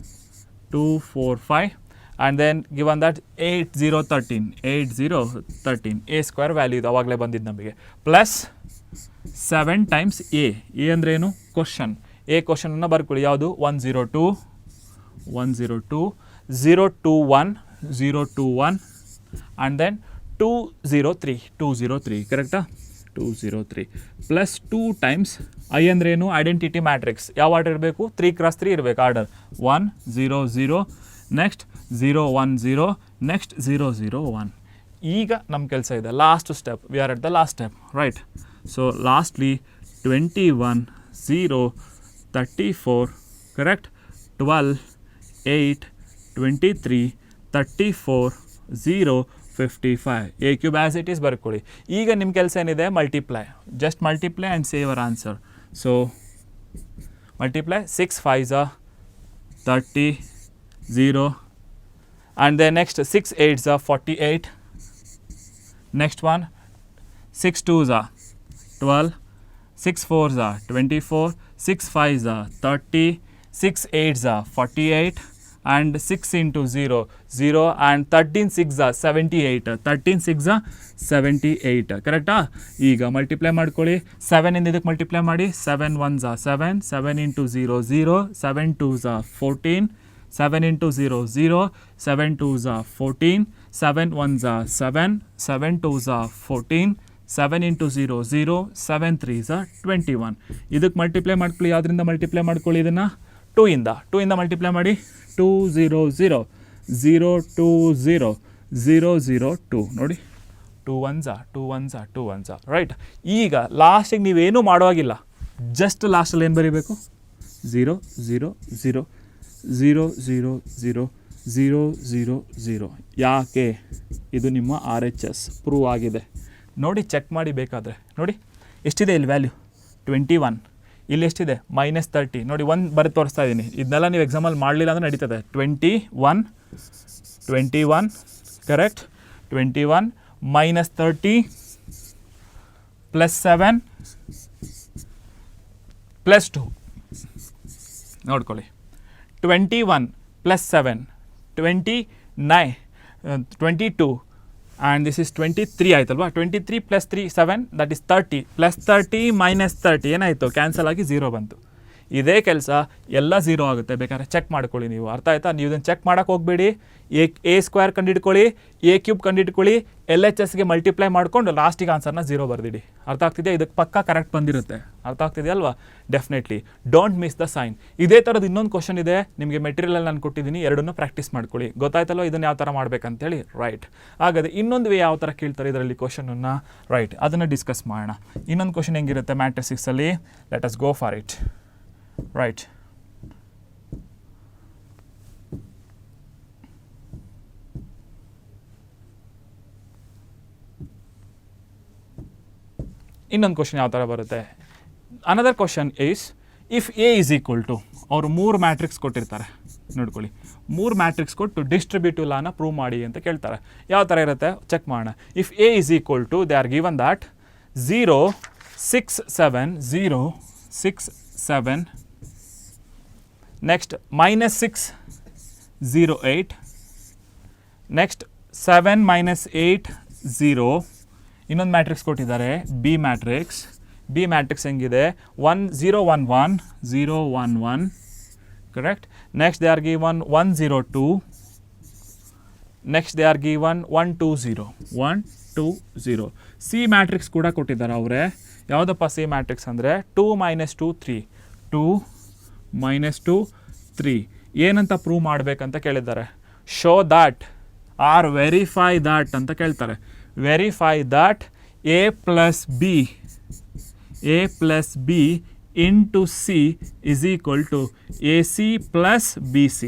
245 and then given that 8013 8013 a square value ಇದು ಅವಾಗಲೇ ಬಂದಿದ್ದು ನಮಗೆ, ಪ್ಲಸ್ 7 times a. ಎ ಅಂದರೆ ಏನು? ಕ್ವಶನ್. ಎ ಕ್ವಶನನ್ನು ಬರ್ಕೊಳ್ಳಿ, ಯಾವುದು? 102 102 021 021 and then 203 ಕರೆಕ್ಟಾ? 203 ಪ್ಲಸ್ 2 times ಐ ಅಂದರೆ ಏನು? Identity matrix. ಯಾವ ಆರ್ಡರ್ ಇರಬೇಕು? 3x3 ಇರಬೇಕು ಆರ್ಡರ್. 1 0 0 next 0 1 0 next 0 0 1. ಈಗ ನಮ್ಮ ಕೆಲಸ ಇದೆ, last step. We are at the last step right. So lastly 21 0 34 correct, 12 8 23 34 0 55. A cube as it is ಬರ್ಕೊಳ್ಳಿ. ಈಗ ನಿಮ್ಮ ಕೆಲಸ ಏನಿದೆ? Multiply. Just multiply and save our answer. So multiply 6 5s 30 0 and then next 6 8s 48. next one 6 2s 12 6 4s 24 6 5s 30 6 8s 48 and 6 into 0 0 and 13 6s 78 13 6s 78 ಕರೆಕ್ಟಾ? ಈಗ multiply ಮಾಡ್ಕೊಳ್ಳಿ. 7 ಇಂದ ಇದಕ್ಕೆ ಮಲ್ಟಿಪ್ಲೈ ಮಾಡಿ. 7 1s 7 7 into 0 0 7 2s 14 7 into 0 0 7 2s 14 7 1s 7 7 2s 14 7 into 0 0 7 3s 21. ಇದಕ್ಕೆ multiply ಮಾಡ್ಕೊಳ್ಳಿ. ಯಾವುದರಿಂದ multiply ಮಾಡ್ಕೊಳ್ಳಿ? ಇದನ್ನು 2 ಇಂದ ಮಲ್ಟಿಪ್ಲೈ ಮಾಡಿ. 2 0 0 0 2 0 0 0 2 ನೋಡಿ, 2 1s 2 1s 2 1s ರೈಟ್. ಈಗ ಲಾಸ್ಟಿಗೆ ನೀವೇನೂ ಮಾಡುವಾಗಿಲ್ಲ, ಜಸ್ಟ್ ಲಾಸ್ಟಲ್ಲಿ ಏನು ಬರೀಬೇಕು? 0 0 0 0 0 0 0 0 0. ಯಾಕೆ? ಇದು ನಿಮ್ಮ ಆರ್ ಎಚ್ ಎಸ್ ಪ್ರೂವ್ ಆಗಿದೆ. ನೋಡಿ ಚೆಕ್ ಮಾಡಿ ಬೇಕಾದರೆ. ನೋಡಿ ಎಷ್ಟಿದೆ ಇಲ್ಲಿ ವ್ಯಾಲ್ಯೂ 21, ಇಲ್ಲಿ ಎಷ್ಟಿದೆ -30. ನೋಡಿ 1 ಬರೆದು ತೋರಿಸ್ತಾ ಇದ್ದೀನಿ. ಇದನ್ನೆಲ್ಲ ನೀವು ಎಕ್ಸಾಮಲ್ಲಿ ಮಾಡಲಿಲ್ಲ ಅಂದರೆ ನಡೀತದೆ. 21 ಕರೆಕ್ಟ್. 21 -30 +7 +2 ನೋಡ್ಕೊಳ್ಳಿ. 21 +7 22 and this is 23 ಆಯ್ತಲ್ವಾ. 23 + 3 7 that is 30 +30 -30 ಏನಾಯಿತು ಕ್ಯಾನ್ಸಲ್ ಆಗಿ 0 ಬಂತು. ಇದೇ ಕೆಲಸ ಎಲ್ಲ 0 ಆಗುತ್ತೆ. ಬೇಕಾದ್ರೆ ಚೆಕ್ ಮಾಡ್ಕೊಳ್ಳಿ ನೀವು. ಅರ್ಥ ಆಯ್ತಾ? ನೀವು ಇದನ್ನು ಚೆಕ್ ಮಾಡೋಕ್ಕೆ ಹೋಗಬೇಡಿ. A² ಕಂಡಿಡ್ಕೊಳ್ಳಿ, A³ ಕಂಡಿಡ್ಕೊಳ್ಳಿ, LHSಗೆ ಮಲ್ಟಿಪ್ಲೈ ಮಾಡ್ಕೊಂಡು ಲಾಸ್ಟಿಗೆ ಆನ್ಸರ್ನ 0 ಬರೆದಿಡಿ. ಅರ್ಥ ಆಗ್ತಿದೆಯಾ? ಇದಕ್ಕೆ ಪಕ್ಕ ಕರೆಕ್ಟ್ ಬಂದಿರುತ್ತೆ. ಅರ್ಥ ಆಗ್ತಿದೆಯಲ್ವಾ? Definitely don't miss the sign. ಇದೇ ಥರದ್ದು ಇನ್ನೊಂದು ಕ್ವಶನ್ ಇದೆ ನಿಮಗೆ ಮೆಟೀರಿಯಲ್ ನಾನು ಕೊಟ್ಟಿದ್ದೀನಿ. ಎರಡನ್ನೂ ಪ್ರಾಕ್ಟೀಸ್ ಮಾಡ್ಕೊಳ್ಳಿ. ಗೊತ್ತಾಯ್ತಲ್ವ ಇದನ್ನು ಯಾವ ಥರ ಮಾಡ್ಬೇಕಂತೇಳಿ? ರೈಟ್. ಹಾಗಾದರೆ ಇನ್ನೊಂದು ವೇ ಯಾವ ಥರ ಕೇಳ್ತಾರೆ ಇದರಲ್ಲಿ ಕ್ವಶನನ್ನು? ರೈಟ್, ಅದನ್ನು ಡಿಸ್ಕಸ್ ಮಾಡೋಣ. ಇನ್ನೊಂದು ಕ್ವಶನ್ ಹೆಂಗಿರುತ್ತೆ ಮ್ಯಾಟ್ರಿಕ್ಸಲ್ಲಿ? Let us go for it. Right, ಇನ್ನೊಂದು ಕ್ವಶನ್ ಯಾವ ಥರ ಬರುತ್ತೆ? Another question is if A is equal to, ಅವರು 3 ಮ್ಯಾಟ್ರಿಕ್ಸ್ ಕೊಟ್ಟಿರ್ತಾರೆ ನೋಡ್ಕೊಳ್ಳಿ. 3 ಮ್ಯಾಟ್ರಿಕ್ಸ್ ಕೊಟ್ಟು ಡಿಸ್ಟ್ರಿಬ್ಯೂಟಿವ್ ಲಾನ ಪ್ರೂವ್ ಮಾಡಿ ಅಂತ ಕೇಳ್ತಾರೆ. ಯಾವ ಥರ ಇರುತ್ತೆ ಚೆಕ್ ಮಾಡೋಣ. If A is equal to they are given that 0 6 7 0 6 7 next -6 0 8 next 7 -8 0. ಇನ್ನೊಂದು ಮ್ಯಾಟ್ರಿಕ್ಸ್ ಕೊಟ್ಟಿದ್ದಾರೆ ಬಿ ಮ್ಯಾಟ್ರಿಕ್ಸ್. ಬಿ ಮ್ಯಾಟ್ರಿಕ್ಸ್ ಹೆಂಗಿದೆ? 1 0 1 1 0 1 1 correct. Next they are given 1 0 2. Next they are given 1 2 0 1 2 0. C matrix ಕೂಡ ಕೊಟ್ಟಿದ್ದಾರೆ ಅವರೇ. ಯಾವುದಪ್ಪ ಸಿ ಮ್ಯಾಟ್ರಿಕ್ಸ್ ಅಂದರೆ 2 -2 3 2 -2 3. ಏನಂತ ಪ್ರೂವ್ ಮಾಡಬೇಕಂತ ಕೇಳಿದ್ದಾರೆ. Show that or verify that ಅಂತ ಕೇಳ್ತಾರೆ. Verify that a plus b into c is equal to AC plus BC.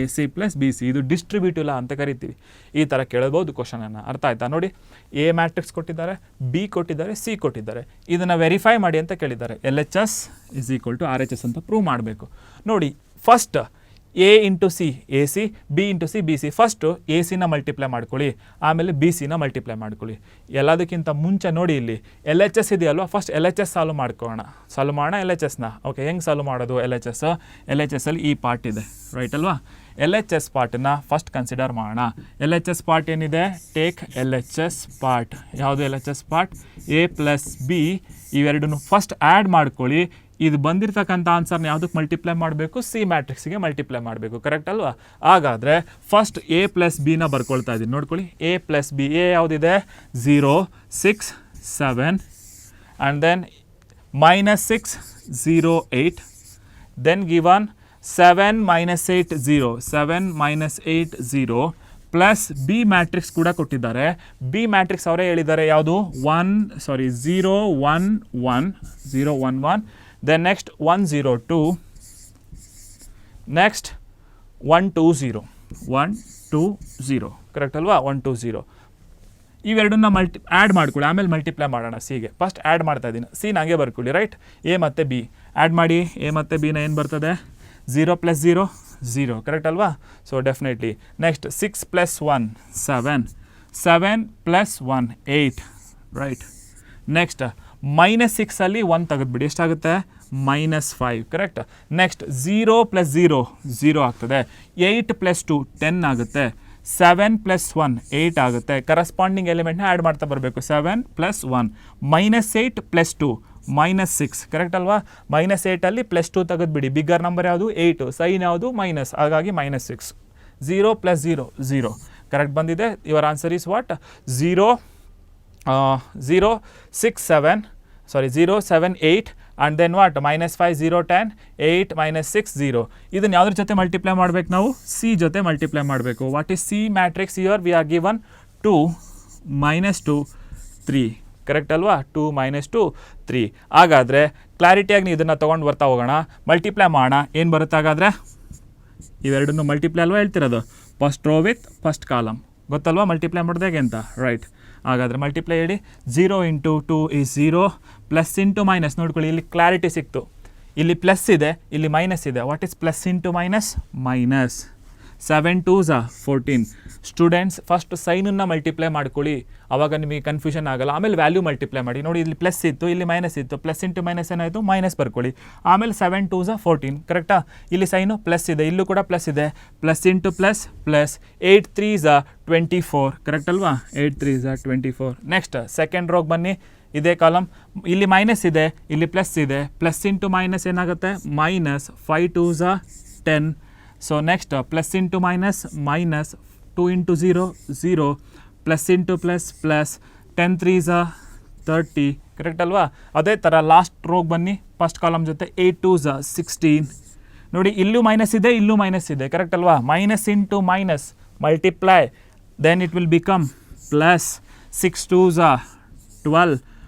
AC plus BC ಇದು ಡಿಸ್ಟ್ರಿಬ್ಯೂಟಿವ್ ಲಾ ಅಂತ ಕರಿತೀವಿ. ಈ ಥರ ಕೇಳಬಹುದು ಕ್ವಶನನ್ನು. ಅರ್ಥ ಆಯ್ತಾ? ನೋಡಿ, ಎ ಮ್ಯಾಟ್ರಿಕ್ಸ್ ಕೊಟ್ಟಿದ್ದಾರೆ, ಬಿ ಕೊಟ್ಟಿದ್ದಾರೆ, ಸಿ ಕೊಟ್ಟಿದ್ದಾರೆ. ಇದನ್ನು ವೆರಿಫೈ ಮಾಡಿ ಅಂತ ಕೇಳಿದ್ದಾರೆ. LHS is equal to RHS ಅಂತ ಪ್ರೂವ್ ಮಾಡಬೇಕು. ನೋಡಿ, first A into C A C, B into C B C. First A ಸಿನ ಮಲ್ಟಿಪ್ಲೈ ಮಾಡ್ಕೊಳ್ಳಿ, ಆಮೇಲೆ ಬಿ ಸಿನ ಮಲ್ಟಿಪ್ಲೈ ಮಾಡ್ಕೊಳ್ಳಿ. ಎಲ್ಲದಕ್ಕಿಂತ ಮುಂಚೆ ನೋಡಿ ಇಲ್ಲಿ LHS ಇದೆಯಲ್ವ, ಫಸ್ಟ್ LHS ಸಾಲ್ವ್ ಮಾಡೋಣ LHSನ. ಓಕೆ, ಹೆಂಗೆ ಸಾಲ್ವ್ ಮಾಡೋದು LHSಲ್ಲಿ ಈ ಪಾರ್ಟ್ ಇದೆ ರೈಟ್ ಅಲ್ವಾ? LHS ಪಾರ್ಟನ್ನ ಫಸ್ಟ್ ಕನ್ಸಿಡರ್ ಮಾಡೋಣ. LHS ಪಾರ್ಟ್ ಏನಿದೆ? Take LHS part. ಯಾವುದು LHS part? A plus B ಇವೆರಡನ್ನು ಫಸ್ಟ್ ಆ್ಯಡ್ ಮಾಡ್ಕೊಳ್ಳಿ. ಇದು ಬಂದಿರತಕ್ಕಂಥ ಆನ್ಸರ್ನ ಯಾವುದಕ್ಕೆ ಮಲ್ಟಿಪ್ಲೈ ಮಾಡಬೇಕು? ಸಿ ಮ್ಯಾಟ್ರಿಕ್ಸಿಗೆ ಮಲ್ಟಿಪ್ಲೈ ಮಾಡಬೇಕು. ಕರೆಕ್ಟ್ ಅಲ್ವಾ? ಹಾಗಾದರೆ ಫಸ್ಟ್ ಎ ಪ್ಲಸ್ ಬಿನ ಬರ್ಕೊಳ್ತಾ ಇದ್ದೀನಿ. ನೋಡ್ಕೊಳ್ಳಿ, ಎ ಪ್ಲಸ್ ಬಿ. ಎ ಯಾವುದಿದೆ? 0 6 7 and then -6 0 8 then given 7 -8 0 7 -8 0 plus B matrix ಕೂಡ ಕೊಟ್ಟಿದ್ದಾರೆ. ಬಿ ಮ್ಯಾಟ್ರಿಕ್ಸ್ ಅವರೇ ಹೇಳಿದ್ದಾರೆ ಯಾವುದು? 0 1 1 0 1 1 then next 1 0 2 next 1 2 0 1 2 0 ಕರೆಕ್ಟ್ ಅಲ್ವಾ? 1 2 0 ಇವೆರಡನ್ನ ಆ್ಯಡ್ ಮಾಡ್ಕೊಳ್ಳಿ, ಆಮೇಲೆ ಮಲ್ಟಿಪ್ಲೈ ಮಾಡೋಣ. ಸಿಗೆ ಫಸ್ಟ್ ಆ್ಯಡ್ ಮಾಡ್ತಾ ಇದ್ದೀನಿ. ಸಿ ನಂಗೆ ಬರ್ಕೊಳ್ಳಿ ರೈಟ್. ಎ ಮತ್ತು ಬಿ ಆ್ಯಡ್ ಮಾಡಿ. ಎ ಮತ್ತು ಬಿನ ಏನು ಬರ್ತದೆ? 0 + 0 0 ಕರೆಕ್ಟ್ ಅಲ್ವಾ? So definitely. Next 6 + 1 7 7 + 1 8 right. Next -6ಅಲ್ಲಿ 1 ತೆಗೆದುಬಿಡಿ. ಎಷ್ಟಾಗುತ್ತೆ? -5 ಕರೆಕ್ಟ್. ನೆಕ್ಸ್ಟ್ 0 + 0 0 ಆಗ್ತದೆ. 8 + 2 10 ಆಗುತ್ತೆ. 7 + 1 8 ಆಗುತ್ತೆ. ಕರಸ್ಪಾಂಡಿಂಗ್ ಎಲಿಮೆಂಟ್ನ ಆ್ಯಡ್ ಮಾಡ್ತಾ ಬರಬೇಕು. 7 + 1 -8 + 2 -6 ಕರೆಕ್ಟ್ ಅಲ್ವಾ? -8ಅಲ್ಲಿ +2 ತೆಗೆದುಬಿಡಿ. ಬಿಗ್ಗರ್ ನಂಬರ್ ಯಾವುದು? 8. ಸೈನ್ ಯಾವುದು? ಮೈನಸ್. ಹಾಗಾಗಿ -6. 0 + 0 0 ಕರೆಕ್ಟ್ ಬಂದಿದೆ. Your answer is what? 0 6 7 8 and then what? -5 0 10 8 -6 0. ಇದನ್ನು ಯಾವುದ್ರ ಜೊತೆ ಮಲ್ಟಿಪ್ಲೈ ಮಾಡಬೇಕು ನಾವು? ಸಿ ಜೊತೆ ಮಲ್ಟಿಪ್ಲೈ ಮಾಡಬೇಕು. What is C matrix? Your we are given 2 -2 3 correct ಅಲ್ವಾ? 2 -2 3. ಹಾಗಾದರೆ ಕ್ಲಾರಿಟಿಯಾಗಿ ನೀವು ಇದನ್ನು ತೊಗೊಂಡು ಬರ್ತಾ ಹೋಗೋಣ. ಮಲ್ಟಿಪ್ಲೈ ಮಾಡೋಣ. ಏನು ಬರುತ್ತೆ ಹಾಗಾದರೆ? ಇವೆರಡನ್ನು ಮಲ್ಟಿಪ್ಲೈ ಅಲ್ವಾ ಹೇಳ್ತಿರೋದು? First row with first column. ಗೊತ್ತಲ್ವಾ ಮಲ್ಟಿಪ್ಲೈ ಮಾಡಿದಾಗ ಅಂತ ರೈಟ್. ಹಾಗಾದರೆ ಮಲ್ಟಿಪ್ಲೈ ಹೇಳಿ 0 × 2 is 0 ಪ್ಲಸ್ ಇಂಟು ಮೈನಸ್ ನೋಡ್ಕೊಳ್ಳಿ ಇಲ್ಲಿ ಕ್ಲಾರಿಟಿ ಸಿಕ್ತು. ಇಲ್ಲಿ ಪ್ಲಸ್ ಇದೆ ಇಲ್ಲಿ ಮೈನಸ್ ಇದೆ. What is plus into minus? Minus. 7 2s 14. Students first ಸೈನನ್ನು ಮಲ್ಟಿಪ್ಲೈ ಮಾಡ್ಕೊಳ್ಳಿ, ಆವಾಗ ನಿಮಗೆ ಕನ್ಫ್ಯೂಷನ್ ಆಗಲ್ಲ. ಆಮೇಲೆ ವ್ಯಾಲ್ಯೂ ಮಲ್ಟಿಪ್ಲೈ ಮಾಡಿ. ನೋಡಿ ಇಲ್ಲಿ ಪ್ಲಸ್ ಇತ್ತು ಇಲ್ಲಿ ಮೈನಸ್ ಇತ್ತು, ಪ್ಲಸ್ ಇಂಟು ಮೈನಸ್ ಏನಾಯಿತು ಮೈನಸ್ ಬರ್ಕೊಳ್ಳಿ. ಆಮೇಲೆ 7 2s 14 ಕರೆಕ್ಟಾ? ಇಲ್ಲಿ ಸೈನು ಪ್ಲಸ್ ಇದೆ ಇಲ್ಲೂ ಕೂಡ ಪ್ಲಸ್ ಇದೆ, plus into plus plus 8 3s 24 correct ಅಲ್ವಾ? 8 3s 24. ನೆಕ್ಸ್ಟ್ ಸೆಕೆಂಡ್ ರೋಗೆ ಬನ್ನಿ, ಇದೇ ಕಾಲಮ್. ಇಲ್ಲಿ ಮೈನಸ್ ಇದೆ ಇಲ್ಲಿ ಪ್ಲಸ್ ಇದೆ, ಪ್ಲಸ್ ಇಂಟು ಮೈನಸ್ ಏನಾಗುತ್ತೆ minus 5 2s 10. So next plus into minus minus 2 × 0 0 plus into plus plus 10 3s 30 correct ಅಲ್ವಾ? ಅದೇ ಥರ ಲಾಸ್ಟ್ ರೋಗೆ ಬನ್ನಿ ಫಸ್ಟ್ ಕಾಲಮ್ ಜೊತೆ 8 2s 16. ನೋಡಿ ಇಲ್ಲೂ ಮೈನಸ್ ಇದೆ ಇಲ್ಲೂ ಮೈನಸ್ ಇದೆ ಕರೆಕ್ಟ್ ಅಲ್ವಾ? Minus into minus multiply then it will become plus 6 2s 12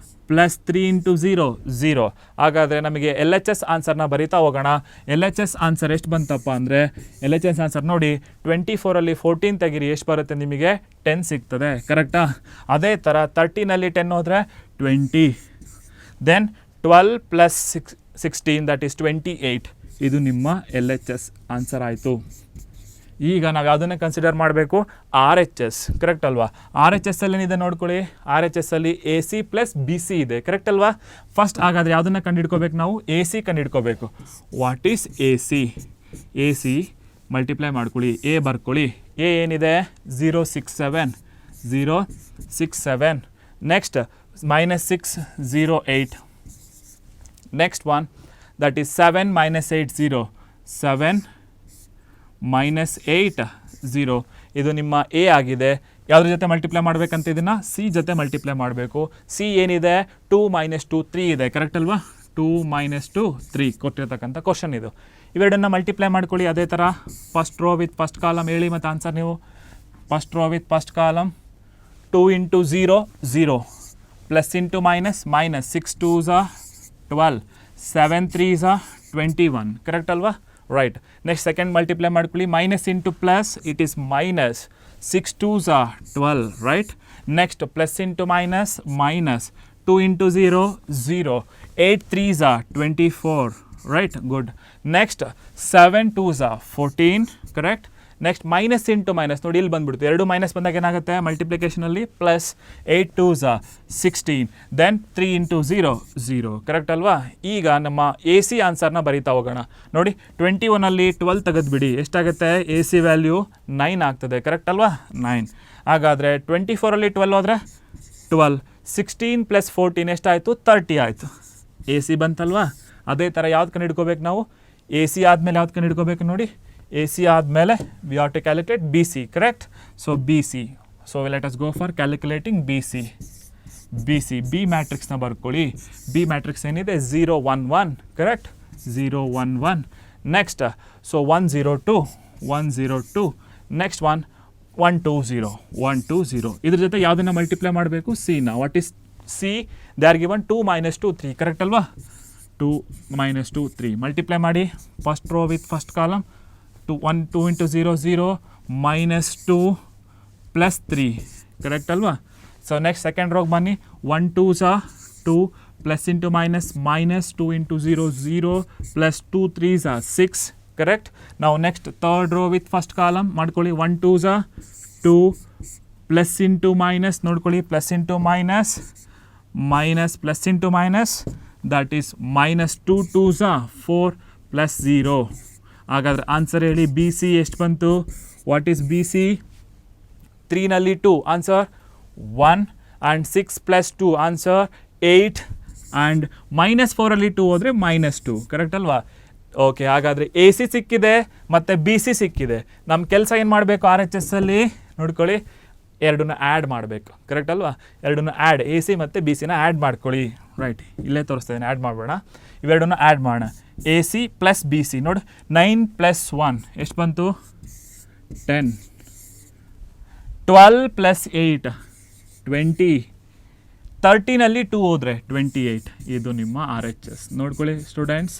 plus 3 × 0 0. ಹಾಗಾದರೆ ನಮಗೆ ಎಲ್ ಎಚ್ ಎಸ್ ಆನ್ಸರ್ನ ಬರೀತಾ ಹೋಗೋಣ. ಎಲ್ ಎಚ್ ಎಸ್ ಆನ್ಸರ್ ಎಷ್ಟು ಬಂತಪ್ಪ ಅಂದರೆ ಎಲ್ ಎಚ್ ಎಸ್ ಆನ್ಸರ್ ನೋಡಿ 24 14 ತೆಗಿರಿ ಎಷ್ಟು ಬರುತ್ತೆ ನಿಮಗೆ 10 ಸಿಗ್ತದೆ ಕರೆಕ್ಟಾ? ಅದೇ ಥರ 13 10 ಹೋದರೆ 20. Then 12 plus 16 that is 28. ಇದು ನಿಮ್ಮ ಎಲ್ ಎಚ್ ಎಸ್ ಆನ್ಸರ್ ಆಯಿತು. ಈಗ ನಾವು ಯಾವುದನ್ನು ಕನ್ಸಿಡರ್ ಮಾಡಬೇಕು? ಆರ್ ಎಚ್ ಎಸ್ ಕರೆಕ್ಟ್ ಅಲ್ವಾ? ಆರ್ ಎಚ್ ಎಸ್ ಅಲ್ಲಿ ಏನಿದೆ ನೋಡ್ಕೊಳ್ಳಿ, ಆರ್ ಎಚ್ ಎಸ್ ಅಲ್ಲಿ A C plus B C ಇದೆ ಕರೆಕ್ಟ್ ಅಲ್ವಾ? ಫಸ್ಟ್ ಹಾಗಾದರೆ ಯಾವುದನ್ನು ಕಂಡುಹಿಡ್ಕೋಬೇಕು ನಾವು? ಎ ಸಿ ಕಂಡುಹಿಡ್ಕೋಬೇಕು. What is A C? A C multiply ಮಾಡ್ಕೊಳ್ಳಿ, ಎ ಬರ್ಕೊಳ್ಳಿ. ಎ ಏನಿದೆ 067 067. Next minus 6 0 8. Next one that is 7 - 8 0 7 -8 0. ಇದು ನಿಮ್ಮ ಎ ಆಗಿದೆ. ಯಾವುದ್ರ ಜೊತೆ ಮಲ್ಟಿಪ್ಲೈ ಮಾಡಬೇಕಂತ ಇದನ್ನು ಸಿ ಜೊತೆ ಮಲ್ಟಿಪ್ಲೈ ಮಾಡಬೇಕು. ಸಿ ಏನಿದೆ 2 - 2 3 ಇದೆ ಕರೆಕ್ಟ್ ಅಲ್ವಾ? 2 - 2 3 ಕೊಟ್ಟಿರ್ತಕ್ಕಂಥ ಕ್ವಶನ್ ಇದು. ಇವೆರಡನ್ನು ಮಲ್ಟಿಪ್ಲೈ ಮಾಡ್ಕೊಳ್ಳಿ. ಅದೇ ಥರ first row with first column ಹೇಳಿ ಮತ್ತು ಆನ್ಸರ್ ನೀವು. First row with first column 2 × 0 0 plus into minus minus 6 2s 12 7 3s 21 correct ಅಲ್ವಾ? ರೈಟ್. ನೆಕ್ಸ್ಟ್ ಸೆಕೆಂಡ್ ಮಲ್ಟಿಪ್ಲೈ ಮಾಡ್ಕೊಳ್ಳಿ. Minus into plus it is minus 6 2s 12 right. Next plus into minus minus 2 × 0 0 8 3s 24 right. Good. Next 7 2s 14 correct. Next minus into minus ನೋಡಿ ಇಲ್ಲಿ ಬಂದುಬಿಡ್ತು, ಎರಡು minus ಬಂದಾಗ ಏನಾಗುತ್ತೆ ಮಲ್ಟಿಪ್ಲಿಕೇಷನಲ್ಲಿ plus 8 2s 16 then 3 × 0 0 correct ಅಲ್ವಾ? ಈಗ ನಮ್ಮ A C ಆನ್ಸರ್ನ ಬರೀತಾ ಹೋಗೋಣ. ನೋಡಿ 21ಅಲ್ಲಿ 12 ತೆಗೆದುಬಿಡಿ ಎಷ್ಟಾಗುತ್ತೆ? ಎ ಸಿ ವ್ಯಾಲ್ಯೂ 9 ಆಗ್ತದೆ ಕರೆಕ್ಟ್ ಅಲ್ವಾ? 9. ಹಾಗಾದರೆ 24ಅಲ್ಲಿ 12 ಹೋದರೆ 12 16 + 14 ಎಷ್ಟಾಯಿತು? 30 ಆಯಿತು. ಎ ಸಿ ಬಂತಲ್ವಾ? ಅದೇ ಥರ ಯಾವ್ದು ಕಂಡು ಹಿಡ್ಕೋಬೇಕು ನಾವು? ಎ ಸಿ ಆದಮೇಲೆ ಯಾವ್ದು ಕಂಡು ಹಿಡ್ಕೋಬೇಕು ನೋಡಿ? ಎ ಸಿ ಆದಮೇಲೆ we are to calculate B C correct. So B C. So let us go for calculating B C. B C B ಮ್ಯಾಟ್ರಿಕ್ಸ್ನ ಬರ್ಕೊಳ್ಳಿ. ಬಿ ಮ್ಯಾಟ್ರಿಕ್ಸ್ ಏನಿದೆ 0 1 1 ಕರೆಕ್ಟ್. 0 1 1. Next so 1 0 2 1 0 2. ನೆಕ್ಸ್ಟ್ 1 1 2 0 1 2 0. ಇದ್ರ ಜೊತೆ ಯಾವುದನ್ನು ಮಲ್ಟಿಪ್ಲೈ ಮಾಡಬೇಕು? ಸಿನ. What is C? They are given 2 - 2 3 correct ಅಲ್ವಾ? 2 - 2 3 multiply ಮಾಡಿ. First row with first column 2 × 0 0 -2 plus 3 correct ಅಲ್ವಾ? ಸೊ ನೆಕ್ಸ್ಟ್ ಸೆಕೆಂಡ್ ರೋಗೆ ಬನ್ನಿ. 1 2s 2 plus into minus minus 2 × 0 0 plus 2 3s 6 correct. ನಾವು next third row with first column ಮಾಡ್ಕೊಳ್ಳಿ. 1 2s 2 plus into minus ನೋಡ್ಕೊಳ್ಳಿ, plus into minus minus plus into minus that is -2 2s 4 plus 0. ಹಾಗಾದರೆ answer ಹೇಳಿ. B C ಎಷ್ಟು ಬಂತು? What is B C? 3ನಲ್ಲಿ 2 answer 1 and 6 + 2 answer 8 and -4ಅಲ್ಲಿ 2 ಹೋದರೆ -2 correct ಅಲ್ವಾ? ಓಕೆ. ಹಾಗಾದರೆ ಎ ಸಿ ಸಿಕ್ಕಿದೆ ಮತ್ತು ಬಿ ಸಿ ಸಿಕ್ಕಿದೆ. ನಮ್ಮ ಕೆಲಸ ಏನು ಮಾಡಬೇಕು? ಆರ್ ಎಚ್ ಎಸ್ ಅಲ್ಲಿ ನೋಡ್ಕೊಳ್ಳಿ, ಎರಡನ್ನ ಆ್ಯಡ್ ಮಾಡಬೇಕು ಕರೆಕ್ಟ್ ಅಲ್ವಾ? ಎರಡನ್ನ ಆ್ಯಡ್, ಎ ಸಿ ಮತ್ತು ಬಿ ಸಿನ ಆ್ಯಡ್ ಮಾಡ್ಕೊಳ್ಳಿ. ರೈಟ್, ಇಲ್ಲೇ ತೋರಿಸ್ತಾ ಇದ್ದೀನಿ. ಆ್ಯಡ್ ಮಾಡಬೇಡ, ಇವೆರಡನ್ನ ಆ್ಯಡ್ ಮಾಡೋಣ. A C plus B C ನೋಡಿ 9 + 1 ಎಷ್ಟು ಬಂತು? 10. 12 + 8 20. 13ಅಲ್ಲಿ 2 ಹೋದರೆ 28. ಇದು ನಿಮ್ಮ ಆರ್ ಎಚ್ ಎಸ್. ನೋಡ್ಕೊಳ್ಳಿ ಸ್ಟೂಡೆಂಟ್ಸ್,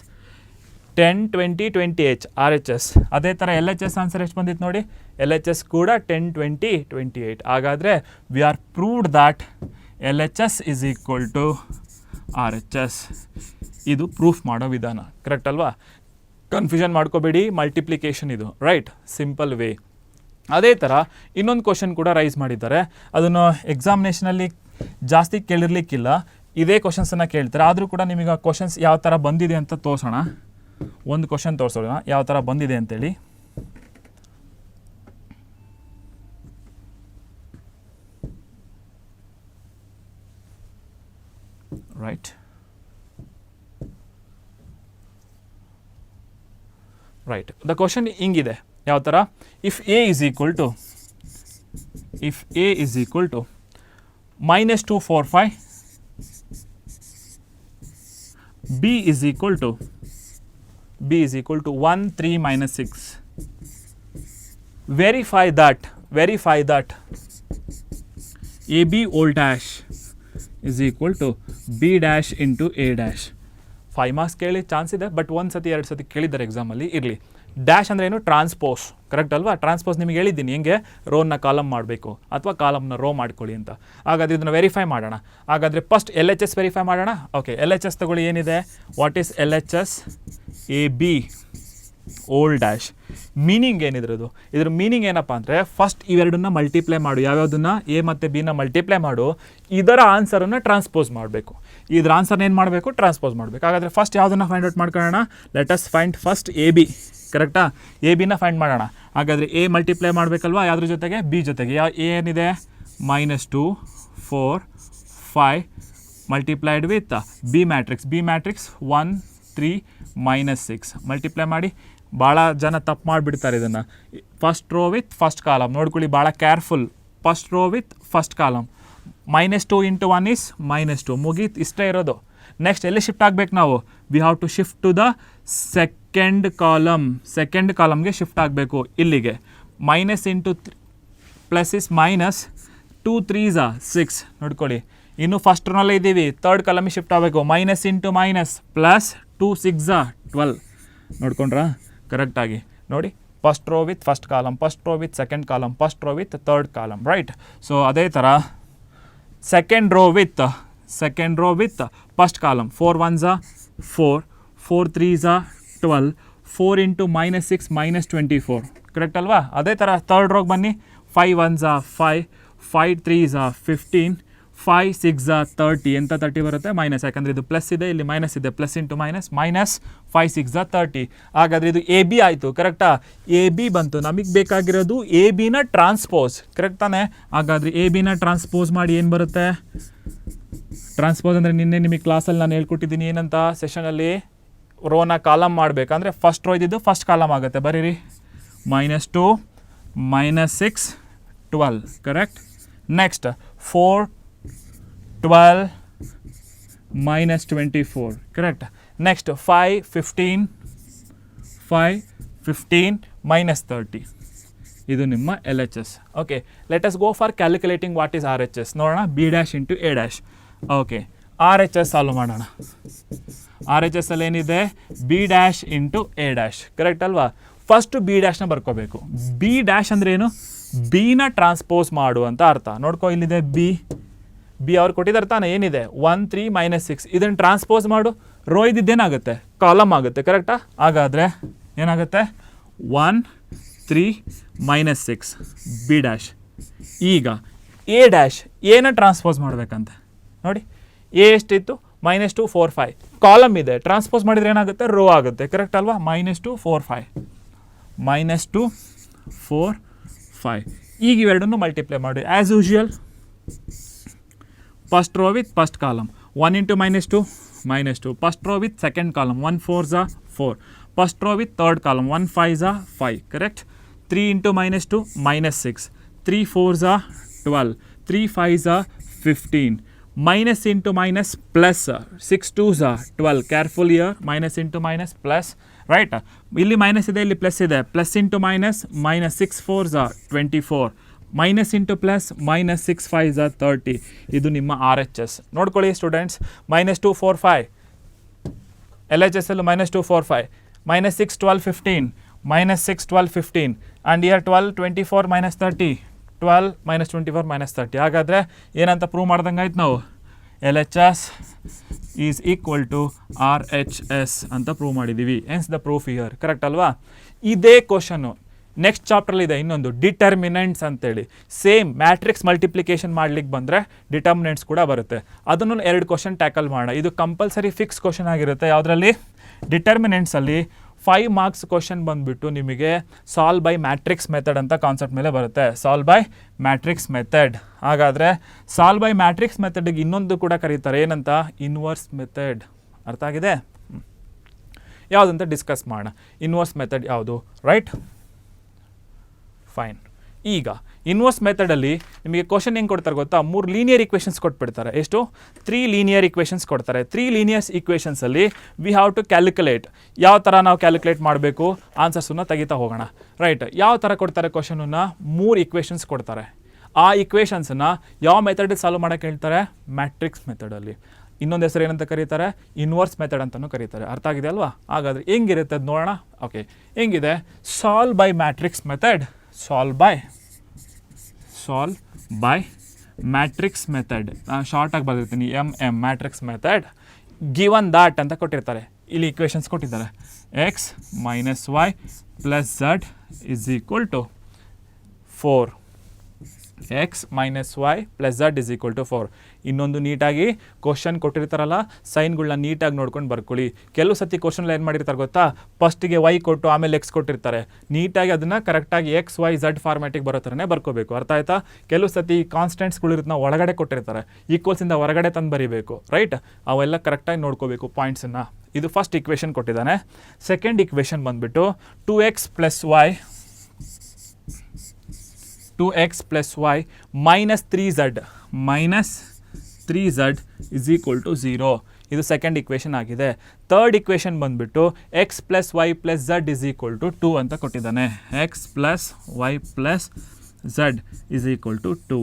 10 20 28 ಆರ್ ಎಚ್ ಎಸ್. ಅದೇ ಥರ ಎಲ್ ಎಚ್ ಎಸ್ ಆನ್ಸರ್ ಎಷ್ಟು ಬಂದಿತ್ತು ನೋಡಿ? ಎಲ್ ಎಚ್ ಎಸ್ ಕೂಡ 10, 20, 28. ಹಾಗಾದರೆ we are proved that L H S is equal to R H S. ಇದು ಪ್ರೂಫ್ ಮಾಡೋ ವಿಧಾನ, ಕರೆಕ್ಟ್ ಅಲ್ವಾ? ಕನ್ಫ್ಯೂಷನ್ ಮಾಡ್ಕೋಬೇಡಿ, ಮಲ್ಟಿಪ್ಲಿಕೇಶನ್ ಇದು, ರೈಟ್? Simple way. ಅದೇ ಥರ ಇನ್ನೊಂದು ಕ್ವಶನ್ ಕೂಡ ರೈಸ್ ಮಾಡಿದ್ದಾರೆ. ಅದನ್ನು ಎಕ್ಸಾಮಿನೇಷನಲ್ಲಿ ಜಾಸ್ತಿ ಕೇಳಿರ್ಲಿಕ್ಕಿಲ್ಲ, ಇದೇ ಕ್ವಶನ್ಸನ್ನು ಕೇಳ್ತಾರೆ. ಆದರೂ ಕೂಡ ನಿಮಗೆ ಆ ಕ್ವಶನ್ಸ್ ಯಾವ ಥರ ಬಂದಿದೆ ಅಂತ ತೋರಿಸೋಣ. ಒಂದು ಕ್ವಶನ್ ತೋರಿಸೋಣ ಯಾವ ಥರ ಬಂದಿದೆ ಅಂತೇಳಿ. Right, right. ದ ಕ್ವಶನ್ ಹಿಂಗಿದೆ, ಯಾವ ಥರ? If a is equal to -245, b is equal to 1, 3, -6. Verify that AB all dash is equal to B dash into A dash. 5 marks ಕೇಳಿ ಚಾನ್ಸ್ ಇದೆ, ಬಟ್ ಒಂದು ಸತಿ 2 ಸತಿ ಕೇಳಿದ್ದಾರೆ ಎಕ್ಸಾಮಲ್ಲಿ. ಇರಲಿ. ಡ್ಯಾಶ್ ಅಂದರೆ ಏನು? ಟ್ರಾನ್ಸ್ಪೋಸ್, ಕರೆಕ್ಟ್ ಅಲ್ವಾ? ಟ್ರಾನ್ಸ್ಪೋಸ್ ನಿಮಗೆ ಹೇಳಿದ್ದೀನಿ ಹೆಂಗೆ ರೋನ ಕಾಲಮ್ ಮಾಡಬೇಕು ಅಥವಾ ಕಾಲಮ್ನ ರೋ ಮಾಡ್ಕೊಳ್ಳಿ ಅಂತ. ಹಾಗಾದರೆ ಇದನ್ನು ವೆರಿಫೈ ಮಾಡೋಣ. ಹಾಗಾದರೆ first L H S verify ಮಾಡೋಣ. ಓಕೆ, ಎಲ್ ಎಚ್ ಎಸ್ ತಗೊಳ್ಳಿ. ಏನಿದೆ? What is L H S? A B whole dash. Meaning ಏನಿದ್ರದು? ಇದ್ರ ಮೀನಿಂಗ್ ಏನಪ್ಪ ಅಂದರೆ, ಫಸ್ಟ್ ಇವೆರಡನ್ನ ಮಲ್ಟಿಪ್ಲೈ ಮಾಡು. ಯಾವ್ಯಾವುದನ್ನ? ಎ ಮತ್ತು ಬಿನ ಮಲ್ಟಿಪ್ಲೈ ಮಾಡು. ಇದರ ಆನ್ಸರನ್ನು ಟ್ರಾನ್ಸ್ಪೋಸ್ ಮಾಡಬೇಕು. ಇದ್ರ ಆನ್ಸರ್ನ ಏನು ಮಾಡಬೇಕು? ಟ್ರಾನ್ಸ್ಪೋಸ್ ಮಾಡಬೇಕು. ಹಾಗಾದರೆ ಫಸ್ಟ್ ಯಾವುದನ್ನು ಫೈಂಡ್ ಔಟ್ ಮಾಡ್ಕೊಳ್ಳೋಣ? Let us find first A B, ಕರೆಕ್ಟಾ? ಎ ಬಿನ ಫೈಂಡ್ ಮಾಡೋಣ. ಹಾಗಾದರೆ ಎ ಮಲ್ಟಿಪ್ಲೈ ಮಾಡಬೇಕಲ್ವಾ ಯಾವ್ದ್ರ ಜೊತೆಗೆ? ಬಿ ಜೊತೆಗೆ. ಏನಿದೆ? -2, 4, 5 multiplied with B matrix. 1, 3, -6 multiply ಮಾಡಿ. ಭಾಳ ಜನ ತಪ್ಪು ಮಾಡಿಬಿಡ್ತಾರೆ ಇದನ್ನು. First row with first column ನೋಡ್ಕೊಳ್ಳಿ, ಭಾಳ careful. First row with first column. -2 × 1 is -2. ಮುಗೀತು, ಇಷ್ಟೇ ಇರೋದು. ನೆಕ್ಸ್ಟ್ ಎಲ್ಲಿ ಶಿಫ್ಟ್ ಆಗಬೇಕು ನಾವು? We have to shift to the second ಕಾಲಮ್ಗೆ ಶಿಫ್ಟ್ ಆಗಬೇಕು. ಇಲ್ಲಿಗೆ -× 3 + -2, 3s 6 ನೋಡ್ಕೊಳ್ಳಿ. ಇನ್ನು ಫಸ್ಟ್ ರೋನಲ್ಲೇ ಇದ್ದೀವಿ, ಥರ್ಡ್ ಕಾಲಮಿಗೆ ಶಿಫ್ಟ್ ಆಗಬೇಕು. -× +2 6s 12 ನೋಡ್ಕೊಂಡ್ರಾ? ಕರೆಕ್ಟಾಗಿ ನೋಡಿ. First row with first column, first row with second column, first row with third column, right? So ಅದೇ ಥರ second rho with first column. 4 1s 4, 4 3s 12, 4 × -6 -24, correct ಅಲ್ವಾ? ಅದೇ ಥರ ಥರ್ಡ್ ರೋಗೆ ಬನ್ನಿ. 5 1s 5, 5 3s 15, 5 6s 30. ಎಂತ 30 ಬರುತ್ತೆ? ಮೈನಸ್, ಯಾಕಂದರೆ ಇದು ಪ್ಲಸ್ ಇದೆ, ಇಲ್ಲಿ ಮೈನಸ್ ಇದೆ. +× -5 6s 30. ಹಾಗಾದರೆ ಇದು ಎ ಬಿ ಆಯಿತು, ಕರೆಕ್ಟಾ? ಎ ಬಿ ಬಂತು. ನಮಗೆ ಬೇಕಾಗಿರೋದು ಎ ಬಿನ ಟ್ರಾನ್ಸ್ಪೋಸ್, ಕರೆಕ್ಟ್ ತಾನೆ? ಹಾಗಾದರೆ ಎ ಬಿನ ಟ್ರಾನ್ಸ್ಪೋಸ್ ಮಾಡಿ ಏನು ಬರುತ್ತೆ? ಟ್ರಾನ್ಸ್ಪೋಸ್ ಅಂದರೆ ನಿನ್ನೆ ನಿಮಗೆ ಕ್ಲಾಸಲ್ಲಿ ನಾನು ಹೇಳ್ಕೊಟ್ಟಿದ್ದೀನಿ. ಏನಂತ? ಸೆಷನಲ್ಲಿ ರೋನ ಕಾಲಮ್ ಮಾಡಬೇಕಂದ್ರೆ ಫಸ್ಟ್ ರೋ ಇದ್ದಿದ್ದು ಫಸ್ಟ್ ಕಾಲಮ್ ಆಗುತ್ತೆ. ಬರೀರಿ. -2, -6, 12, ಕರೆಕ್ಟ್? Next 4 12 -24, correct? ನೆಕ್ಸ್ಟ್ 5 15 -30. ಇದು ನಿಮ್ಮ L H S. Okay, let us go for calculating what is R H S. ನೋಡೋಣ. B dash into A dash. Okay, R H S solve ಮಾಡೋಣ. R H S ಅಲ್ಲಿ ಏನಿದೆ? B dash into A dash, correct ಅಲ್ವಾ? First B ಡ್ಯಾಶ್ನ ಬರ್ಕೋಬೇಕು. B dash ಅಂದರೆ ಏನು? ಬಿನ transpose ಮಾಡು ಅಂತ ಅರ್ಥ. ನೋಡ್ಕೊ, ಇಲ್ಲಿದೆ ಬಿ ಅವ್ರು ಕೊಟ್ಟಿದ್ದಾರೆ ತಾನೆ. ಏನಿದೆ? 1 3 -6. ಇದನ್ನು ಟ್ರಾನ್ಸ್ಪೋಸ್ ಮಾಡು. ರೋ ಇದ್ದಿದ್ದೇನಾಗುತ್ತೆ? ಕಾಲಮ್ ಆಗುತ್ತೆ, ಕರೆಕ್ಟಾ? ಹಾಗಾದರೆ ಏನಾಗುತ್ತೆ? 1 3 -6 ಬಿ ಡ್ಯಾಶ್. ಈಗ ಎ ಡ್ಯಾಶ್ ಏನ ಟ್ರಾನ್ಸ್ಪೋಸ್ ಮಾಡಬೇಕಂತ ನೋಡಿ. ಎ ಎಷ್ಟಿತ್ತು? -2 4 5. ಕಾಲಮ್ ಇದೆ, ಟ್ರಾನ್ಸ್ಪೋಸ್ ಮಾಡಿದರೆ ಏನಾಗುತ್ತೆ? ರೋ ಆಗುತ್ತೆ, ಕರೆಕ್ಟ್ ಅಲ್ವಾ? -2 4 5 -2 4 5. ಈಗ ಇವೆರಡನ್ನು ಮಲ್ಟಿಪ್ಲೈ ಮಾಡಿ as usual. First row with first column. 1 × -2 first row with second column. 1 4s 4. First row with third column. 1 5s 5, correct? 3 × -2 -6. 3 4s 12. 3 5s 15. -× +6 2s 12. Careful year. -× Plus, right? ಇಲ್ಲಿ minus ಇದೆ, ಇಲ್ಲಿ plus ಇದೆ. +× -6 4s 24. -× +, -6 5s 30. ಇದು ನಿಮ್ಮ R H S. ನೋಡ್ಕೊಳ್ಳಿ students. -2 4 5 L H S ಅಲ್ಲೂ -2 4 5 -6 12 15 minus 6, 12, 15. And here 12, 24 minus 30. 12 minus 24 minus 30. ಹಾಗಾದರೆ ಏನಂತ ಪ್ರೂವ್ ಮಾಡ್ದಂಗೆ ಆಯ್ತು ನಾವು LHS is equal to RHS ಅಂತ ಪ್ರೂವ್ ಮಾಡಿದ್ದೀವಿ. Hence the proof here. Correct ಅಲ್ವಾ? ಇದೇ ಕ್ವಶನ್ನು ನೆಕ್ಸ್ಟ್ ಚಾಪ್ಟ್ರಲ್ಲಿದೆ ಇನ್ನೊಂದು ಡಿಟರ್ಮಿನೆಂಟ್ಸ್ ಅಂತೇಳಿ. ಸೇಮ್ ಮ್ಯಾಟ್ರಿಕ್ಸ್ ಮಲ್ಟಿಪ್ಲಿಕೇಶನ್ ಮಾಡ್ಲಿಕ್ಕೆ ಬಂದರೆ ಡಿಟರ್ಮಿನೆಂಟ್ಸ್ ಕೂಡ ಬರುತ್ತೆ. ಅದನ್ನು 2 ಕ್ವಶನ್ ಟ್ಯಾಕಲ್ ಮಾಡೋಣ. ಇದು ಕಂಪಲ್ಸರಿ ಫಿಕ್ಸ್ ಕ್ವಶನ್ ಆಗಿರುತ್ತೆ. ಯಾವುದರಲ್ಲಿ? ಡಿಟರ್ಮಿನೆಂಟ್ಸಲ್ಲಿ 5 ಮಾರ್ಕ್ಸ್ ಕ್ವಶನ್ ಬಂದುಬಿಟ್ಟು ನಿಮಗೆ ಸಾಲ್ವ್ ಬೈ ಮ್ಯಾಟ್ರಿಕ್ಸ್ ಮೆಥಡ್ ಅಂತ ಕಾನ್ಸೆಪ್ಟ್ ಮೇಲೆ ಬರುತ್ತೆ. Solve by matrix method. ಹಾಗಾದರೆ ಸಾಲ್ವ್ ಬೈ ಮ್ಯಾಟ್ರಿಕ್ಸ್ ಮೆಥಡಿಗೆ ಇನ್ನೊಂದು ಕೂಡ ಕರೀತಾರೆ. ಏನಂತ? Inverse method. ಅರ್ಥ ಆಗಿದೆ? ಯಾವುದಂತ ಡಿಸ್ಕಸ್ ಮಾಡೋಣ. ಇನ್ವರ್ಸ್ ಮೆಥಡ್ ಯಾವುದು? Right, fine. ಈಗ ಇನ್ವರ್ಸ್ ಮೆಥಡಲ್ಲಿ ನಿಮಗೆ ಕ್ವಶನ್ ಹೆಂಗೆ ಕೊಡ್ತಾರೆ ಗೊತ್ತಾ? 3 ಲೀನಿಯರ್ ಇಕ್ವೇಷನ್ಸ್ ಕೊಟ್ಬಿಡ್ತಾರೆ. ಎಷ್ಟು? 3 ಲೀನಿಯರ್ ಇಕ್ವೇಷನ್ಸ್ ಕೊಡ್ತಾರೆ. 3 ಲೀನಿಯರ್ಸ್ ಇಕ್ವೇಷನ್ಸಲ್ಲಿ ವಿ ಹ್ಯಾವ್ ಟು ಕ್ಯಾಲ್ಕುಲೇಟ್. ಯಾವ ಥರ ನಾವು ಕ್ಯಾಲ್ಕುಲೇಟ್ ಮಾಡಬೇಕು ಆನ್ಸರ್ಸನ್ನು ತೆಗಿತಾ ಹೋಗೋಣ. ರೈಟ್, ಯಾವ ಥರ ಕೊಡ್ತಾರೆ ಕ್ವಶನನ್ನು? 3 ಇಕ್ವೇಷನ್ಸ್ ಕೊಡ್ತಾರೆ. ಆ ಇಕ್ವೇಷನ್ಸನ್ನು ಯಾವ ಮೆಥಡಲ್ಲಿ ಸಾಲ್ವ್ ಮಾಡೋಕ್ಕೆ ಹೇಳ್ತಾರೆ? ಮ್ಯಾಟ್ರಿಕ್ಸ್ ಮೆಥಡಲ್ಲಿ. ಇನ್ನೊಂದು ಹೆಸರು ಏನಂತ ಕರೀತಾರೆ? ಇನ್ವರ್ಸ್ ಮೆಥಡ್ ಅಂತಲೂ ಕರೀತಾರೆ. ಅರ್ಥ ಆಗಿದೆ ಅಲ್ವಾ? ಹಾಗಾದರೆ ಹೆಂಗಿರುತ್ತೆ ಅದು ನೋಡೋಣ. ಓಕೆ, ಹೆಂಗಿದೆ? Solve by matrix method. Solve by matrix method. ನಾನು ಶಾರ್ಟಾಗಿ ಬರ್ದಿರ್ತೀನಿ MM ಮ್ಯಾಟ್ರಿಕ್ಸ್ ಮೆಥಡ್. ಗಿವನ್ ದಾಟ್ ಅಂತ ಕೊಟ್ಟಿರ್ತಾರೆ. ಇಲ್ಲಿ ಇಕ್ವೇಷನ್ಸ್ ಕೊಟ್ಟಿದ್ದಾರೆ. X minus Y plus Z is equal to 4. X minus Y plus Z is equal to 4. ಇನ್ನೊಂದು ನೀಟಾಗಿ ಕ್ವಶನ್ ಕೊಟ್ಟಿರ್ತಾರಲ್ಲ, ಸೈನ್ಗಳನ್ನ ನೀಟಾಗಿ ನೋಡ್ಕೊಂಡು ಬರ್ಕೊಳ್ಳಿ. ಕೆಲವು ಸತಿ ಕ್ವಶನಲ್ಲಿ ಏನು ಮಾಡಿರ್ತಾರೆ ಗೊತ್ತಾ? ಫಸ್ಟಿಗೆ Y ಕೊಟ್ಟು ಆಮೇಲೆ X ಕೊಟ್ಟಿರ್ತಾರೆ. ನೀಟಾಗಿ ಅದನ್ನು ಕರೆಕ್ಟಾಗಿ X, Y, Z ಫಾರ್ಮ್ಯಾಟಿಗೆ ಬರೋ ಥರನೇ ಬರ್ಕೋಬೇಕು. ಅರ್ಥ ಆಯ್ತಾ? ಕೆಲವು ಸತಿ ಕಾನ್ಸ್ಟೆಂಟ್ಸ್ಗಳಿರುತ್ತೆ, ನಾವು ಒಳಗಡೆ ಕೊಟ್ಟಿರ್ತಾರೆ. ಈಕ್ವಲ್ಸಿಂದ ಹೊರಗಡೆ ತಂದು ಬರೀಬೇಕು. ರೈಟ್, ಅವೆಲ್ಲ ಕರೆಕ್ಟಾಗಿ ನೋಡ್ಕೋಬೇಕು ಪಾಯಿಂಟ್ಸನ್ನು. ಇದು ಫಸ್ಟ್ ಇಕ್ವೇಷನ್ ಕೊಟ್ಟಿದ್ದಾನೆ. ಸೆಕೆಂಡ್ ಇಕ್ವೇಷನ್ ಬಂದುಬಿಟ್ಟು 2x plus y minus 3z is equal to 0. ಇದು ಸೆಕೆಂಡ್ ಇಕ್ವೇಷನ್ ಆಗಿದೆ. ಥರ್ಡ್ ಇಕ್ವೇಷನ್ ಬಂದುಬಿಟ್ಟು x plus y plus z is equal to 2 ಅಂತ ಕೊಟ್ಟಿದ್ದಾನೆ. x plus y plus z is equal to 2.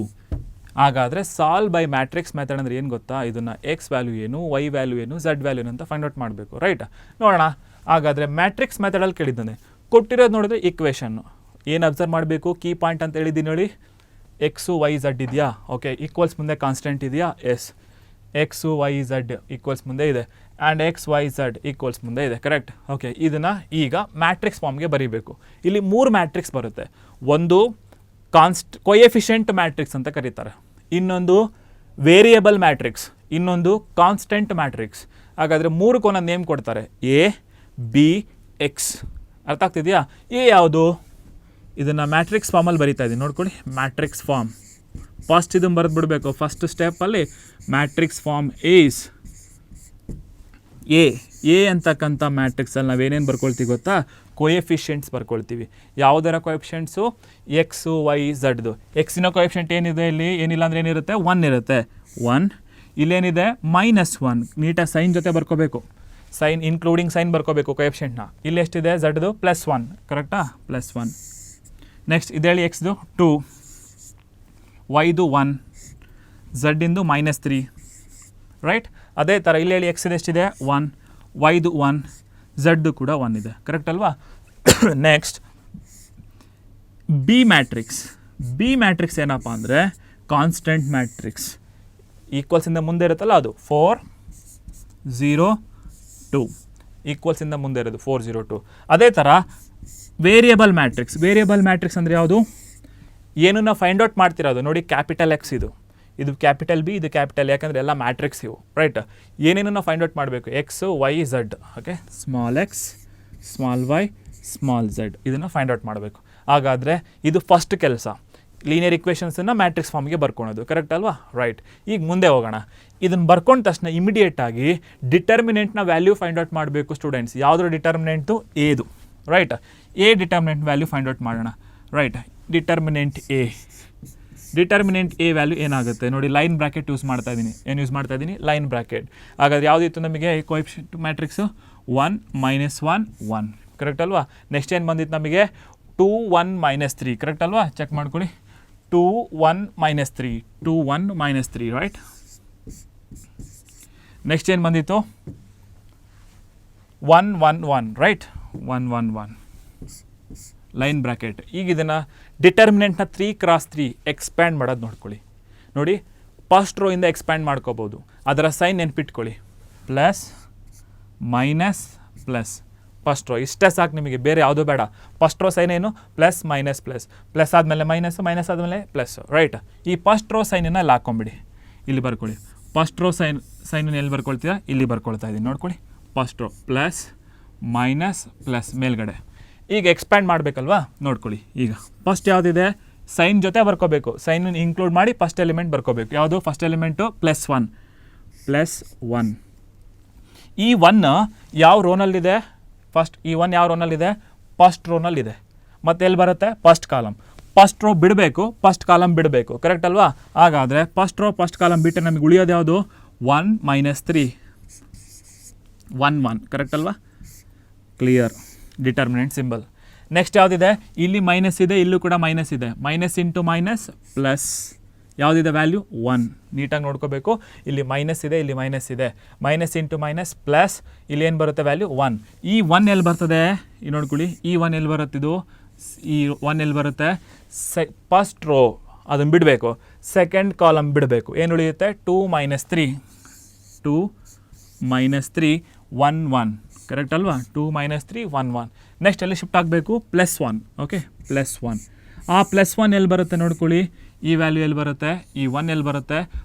ಹಾಗಾದರೆ solve by matrix method ಅಂದರೆ ಏನು ಗೊತ್ತಾ? ಇದನ್ನು ಎಕ್ಸ್ ವ್ಯಾಲ್ಯೂ ಏನು, ವೈ ವ್ಯಾಲ್ಯೂ ಏನು, ಝಡ್ ವ್ಯಾಲ್ಯೂ ಏನು ಅಂತ ಫೈಂಡ್ ಔಟ್ ಮಾಡಬೇಕು. ರೈಟ್, ನೋಡೋಣ. ಹಾಗಾದರೆ ಮ್ಯಾಟ್ರಿಕ್ಸ್ ಮೆಥಡಲ್ಲಿ ಕೇಳಿದ್ದಾನೆ. ಕೊಟ್ಟಿರೋದು ನೋಡಿದ್ರೆ ಇಕ್ವೇಷನ್ನು ಏನು ಅಬ್ಸರ್ವ್ ಮಾಡಬೇಕು? ಕೀ ಪಾಯಿಂಟ್ ಅಂತ ಹೇಳಿದ್ದೀನಿ ನೋಡಿ. ಎಕ್ಸು ವೈ ಝಡ್ ಇದೆಯಾ? ಓಕೆ, ಈಕ್ವಲ್ಸ್ ಮುಂದೆ ಕಾನ್ಸ್ಟೆಂಟ್ ಇದೆಯಾ? Yes. X y z equals ಮುಂದೆ ಇದೆ. And x Y z equals ಮುಂದೆ ಇದೆ. ಕರೆಕ್ಟ್. ಓಕೆ, ಇದನ್ನು ಈಗ ಮ್ಯಾಟ್ರಿಕ್ಸ್ ಫಾರ್ಮ್ಗೆ ಬರೀಬೇಕು. ಇಲ್ಲಿ 3 ಮ್ಯಾಟ್ರಿಕ್ಸ್ ಬರುತ್ತೆ. ಒಂದು ಕೊಯೆಫಿಷಿಯಂಟ್ ಮ್ಯಾಟ್ರಿಕ್ಸ್ ಅಂತ ಕರೀತಾರೆ. ಇನ್ನೊಂದು ವೇರಿಯಬಲ್ ಮ್ಯಾಟ್ರಿಕ್ಸ್. ಇನ್ನೊಂದು ಕಾನ್ಸ್ಟೆಂಟ್ ಮ್ಯಾಟ್ರಿಕ್ಸ್. ಹಾಗಾದರೆ 3 ಒಂದೊಂದು ನೇಮ್ ಕೊಡ್ತಾರೆ. A, B, X. ಅರ್ಥ ಆಗ್ತಿದೆಯಾ? ಎ ಯಾವುದು? ಇದನ್ನು ಮ್ಯಾಟ್ರಿಕ್ಸ್ ಫಾರ್ಮಲ್ಲಿ ಬರೀತಾ ಇದ್ದೀನಿ ನೋಡ್ಕೊಳ್ಳಿ. ಮ್ಯಾಟ್ರಿಕ್ಸ್ ಫಾರ್ಮ್ ಫಸ್ಟ್ ಇದನ್ನು ಬರೆದು ಬಿಡಬೇಕು. ಫಸ್ಟ್ ಸ್ಟೆಪ್ಪಲ್ಲಿ ಮ್ಯಾಟ್ರಿಕ್ಸ್ ಫಾರ್ಮ್ ಈಸ್ ಎ ಅಂತಕ್ಕಂಥ ಮ್ಯಾಟ್ರಿಕ್ಸಲ್ಲಿ ನಾವೇನೇನು ಬರ್ಕೊಳ್ತೀವಿ ಗೊತ್ತಾ? ಕೊಯೆಫಿಷಿಯೆಂಟ್ಸ್ ಬರ್ಕೊಳ್ತೀವಿ. ಯಾವುದರ ಕೊಯೆಫಿಷಿಯೆಂಟ್ಸು? X Y ಝಡ್ದು. ಎಕ್ಸಿನ ಕೊಯೆಫಿಷಿಯೆಂಟ್ ಏನಿದೆ ಇಲ್ಲಿ? ಏನಿಲ್ಲ ಅಂದರೆ ಏನಿರುತ್ತೆ? 1 ಇರುತ್ತೆ. 1. ಇಲ್ಲೇನಿದೆ? -1. ನೀಟಾಗಿ ಸೈನ್ ಜೊತೆ ಬರ್ಕೋಬೇಕು. ಸೈನ್ ಇನ್ಕ್ಲೂಡಿಂಗ್ ಸೈನ್ ಬರ್ಕೋಬೇಕು ಕೊಯೆಫಿಷಿಯೆಂಟ್ನ. ಇಲ್ಲಿ ಎಷ್ಟಿದೆ? ಝಡ್ದು +1. ಕರೆಕ್ಟಾ? +1. ನೆಕ್ಸ್ಟ್ ಇದೇಳಿ ಎಕ್ಸ್ದು 2, ವೈದು 1, ಝಡ್ಡಿಂದು -3. ರೈಟ್, ಅದೇ ಥರ ಇಲ್ಲಿ ಹೇಳಿ ಎಕ್ಸ್ ಎಷ್ಟಿದೆ? 1, ವೈದು 1, ಝಡ್ಡು ಕೂಡ 1 ಇದೆ. ಕರೆಕ್ಟ್ ಅಲ್ವಾ? Next B matrix. B matrix ಏನಪ್ಪ ಅಂದರೆ ಕಾನ್ಸ್ಟೆಂಟ್ ಮ್ಯಾಟ್ರಿಕ್ಸ್. ಈಕ್ವಲ್ಸಿಂದ ಮುಂದೆ ಇರುತ್ತಲ್ಲ ಅದು 4, 0, 2. ಈಕ್ವಲ್ಸಿಂದ ಮುಂದೆ ಇರೋದು 4, 0, 2. ಅದೇ ಥರ ವೇರಿಯಬಲ್ ಮ್ಯಾಟ್ರಿಕ್ಸ್. ವೇರಿಯಬಲ್ ಮ್ಯಾಟ್ರಿಕ್ಸ್ ಅಂದರೆ ಯಾವುದು? ಏನನ್ನ ಫೈಂಡ್ ಔಟ್ ಮಾಡ್ತಿರೋದು ನೋಡಿ. ಕ್ಯಾಪಿಟಲ್ ಎಕ್ಸ್ ಇದು ಕ್ಯಾಪಿಟಲ್ ಬಿ, ಇದು ಕ್ಯಾಪಿಟಲ್, ಯಾಕಂದರೆ ಎಲ್ಲ ಮ್ಯಾಟ್ರಿಕ್ಸ್ ಇವು. ರೈಟ್, ಏನೇನು ನಾವು ಫೈಂಡ್ ಔಟ್ ಮಾಡಬೇಕು? X y z. Okay, small x, small y, small z. ಇದನ್ನು ಫೈಂಡ್ ಔಟ್ ಮಾಡಬೇಕು. ಹಾಗಾದರೆ ಇದು ಫಸ್ಟ್ ಕೆಲಸ. ಲೀನಿಯರ್ ಇಕ್ವೇಷನ್ಸನ್ನು ಮ್ಯಾಟ್ರಿಕ್ಸ್ ಫಾರ್ಮ್ಗೆ ಬರ್ಕೊಳೋದು. ಕರೆಕ್ಟ್ ಅಲ್ವಾ? ರೈಟ್, ಈಗ ಮುಂದೆ ಹೋಗೋಣ. ಇದನ್ನು ಬರ್ಕೊಂಡ ತಕ್ಷಣ ಇಮಿಡಿಯೇಟಾಗಿ ಡಿಟರ್ಮಿನೆಂಟ್ನ ವ್ಯಾಲ್ಯೂ ಫೈಂಡ್ ಔಟ್ ಮಾಡಬೇಕು ಸ್ಟೂಡೆಂಟ್ಸ್. ಯಾವುದ್ರ ಡಿಟರ್ಮಿನೆಂಟು? ಎದು. Right, A determinant value find out ಮಾಡೋಣ. Right, determinant A. Determinant A value ಏನಾಗುತ್ತೆ ನೋಡಿ? ಲೈನ್ ಬ್ರ್ಯಾಕೆಟ್ ಯೂಸ್ ಮಾಡ್ತಾ ಇದ್ದೀನಿ. ಏನು ಯೂಸ್ ಮಾಡ್ತಾ ಇದ್ದೀನಿ? Line bracket. ಹಾಗಾದ್ರೆ ಯಾವುದಿತ್ತು ನಮಗೆ ಕೋಎಫಿಷಿಯಂಟ್ ಮ್ಯಾಟ್ರಿಕ್ಸು? 1, -1, 1. ಕರೆಕ್ಟ್ ಅಲ್ವಾ? ನೆಕ್ಸ್ಟ್ ಏನು ಬಂದಿತ್ತು ನಮಗೆ? 2, 1, -3. ಕರೆಕ್ಟ್ ಅಲ್ವಾ? ಚೆಕ್ ಮಾಡ್ಕೊಳ್ಳಿ. 2, 1, -3. 2, 1, -3. ರೈಟ್. ನೆಕ್ಸ್ಟ್ ಏನು ಬಂದಿತ್ತು? 1, 1, 1. ರೈಟ್, 1, 1, 1. Line bracket. ಈಗ ಇದನ್ನು ಡಿಟರ್ಮಿನೆಂಟ್ನ 3x3 ಎಕ್ಸ್ಪ್ಯಾಂಡ್ ಮಾಡೋದು ನೋಡ್ಕೊಳ್ಳಿ. ನೋಡಿ, ಫಸ್ಟ್ ರೋ ಇಂದ ಎಕ್ಸ್ಪ್ಯಾಂಡ್ ಮಾಡ್ಕೋಬೋದು. ಅದರ ಸೈನ್ ನೆನ್ಪಿಟ್ಕೊಳ್ಳಿ, plus minus plus. First row ಇಷ್ಟೇ ಸಾಕು ನಿಮಗೆ, ಬೇರೆ ಯಾವುದೂ ಬೇಡ. ಫಸ್ಟ್ ರೋ ಸೈನ್ ಏನು, ಪ್ಲಸ್ ಮೈನಸ್ ಪ್ಲಸ್, ಪ್ಲಸ್ ಆದಮೇಲೆ ಮೈನಸ್, ಮೈನಸ್ ಆದಮೇಲೆ ಪ್ಲಸ್, ರೈಟ್. ಈ ಫಸ್ಟ್ ರೋ ಸೈನನ್ನು ಅಲ್ಲಿ ಹಾಕ್ಕೊಂಬಿಡಿ, ಇಲ್ಲಿ ಬರ್ಕೊಳ್ಳಿ. ಫಸ್ಟ್ ರೋ ಸೈನನ್ನು ಎಲ್ಲಿ ಬರ್ಕೊಳ್ತೀರಾ, ಇಲ್ಲಿ ಬರ್ಕೊಳ್ತಾ ಇದ್ದೀನಿ ನೋಡ್ಕೊಳ್ಳಿ. First row plus minus plus ಮೇಲ್ಗಡೆ. ಈಗ ಎಕ್ಸ್ಪ್ಯಾಂಡ್ ಮಾಡಬೇಕಲ್ವಾ, ನೋಡ್ಕೊಳ್ಳಿ. ಈಗ ಫಸ್ಟ್ ಯಾವುದಿದೆ, ಸೈನ್ ಜೊತೆ ಬರ್ಕೋಬೇಕು. ಸೈನ್ ಇನ್ಕ್ಲೂಡ್ ಮಾಡಿ ಫಸ್ಟ್ ಎಲಿಮೆಂಟ್ ಬರ್ಕೋಬೇಕು. ಯಾವುದು ಫಸ್ಟ್ ಎಲಿಮೆಂಟು, +1 +1. ಈ 1 ಯಾವ ರೋನಲ್ಲಿದೆ, ಫಸ್ಟ್ ಈ 1 ಯಾವ ರೋನಲ್ಲಿದೆ, ಫಸ್ಟ್ ರೋನಲ್ಲಿದೆ. ಮತ್ತು ಎಲ್ಲಿ ಬರುತ್ತೆ, ಫಸ್ಟ್ ಕಾಲಮ್. ಫಸ್ಟ್ ರೋ ಬಿಡಬೇಕು, ಫಸ್ಟ್ ಕಾಲಮ್ ಬಿಡಬೇಕು, ಕರೆಕ್ಟ್ ಅಲ್ವಾ. ಹಾಗಾದರೆ ಫಸ್ಟ್ ರೋ ಫಸ್ಟ್ ಕಾಲಮ್ ಬಿಟ್ಟರೆ ನಮಗೆ ಉಳಿಯೋದು ಯಾವುದು, 1 - 3 1 1, ಕರೆಕ್ಟ್ ಅಲ್ವಾ. Clear, determinant symbol. ನೆಕ್ಸ್ಟ್ ಯಾವುದಿದೆ, ಇಲ್ಲಿ ಮೈನಸ್ ಇದೆ, ಇಲ್ಲೂ ಕೂಡ ಮೈನಸ್ ಇದೆ. ಮೈನಸ್ ಇಂಟು ಮೈನಸ್ ಪ್ಲಸ್, ಯಾವುದಿದೆ ವ್ಯಾಲ್ಯೂ 1. ನೀಟಾಗಿ ನೋಡ್ಕೋಬೇಕು, ಇಲ್ಲಿ ಮೈನಸ್ ಇದೆ, ಇಲ್ಲಿ ಮೈನಸ್ ಇದೆ. ಮೈನಸ್ ಇಂಟು ಮೈನಸ್ ಪ್ಲಸ್, ಇಲ್ಲಿ ಏನು ಬರುತ್ತೆ ವ್ಯಾಲ್ಯೂ 1. ಈ 1 ಎಲ್ಲಿ ಬರ್ತದೆ, ಈ ನೋಡ್ಕೊಳ್ಳಿ, ಈ 1 ಎಲ್ಲಿ ಬರುತ್ತಿದ್ದು, ಈ 1 ಎಲ್ಲಿ ಬರುತ್ತೆ, ಫಸ್ಟ್ ರೋ ಅದನ್ನು ಬಿಡಬೇಕು, ಸೆಕೆಂಡ್ ಕಾಲಮ್ ಬಿಡಬೇಕು. ಏನು ಉಳಿಯುತ್ತೆ, 2 - 3 2 - 3 1 1, ಕರೆಕ್ಟ್ ಅಲ್ವಾ. 2 - 3 1 1. ನೆಕ್ಸ್ಟ್ ಎಲ್ಲಿ ಶಿಫ್ಟ್ ಆಗಬೇಕು, +1. ಓಕೆ, +1. ಆ +1 ಎಲ್ಲಿ ಬರುತ್ತೆ ನೋಡ್ಕೊಳ್ಳಿ, ಈ ವ್ಯಾಲ್ಯೂ ಎಲ್ಲಿ ಬರುತ್ತೆ, ಈ 1 ಎಲ್ಲಿ ಬರುತ್ತೆ,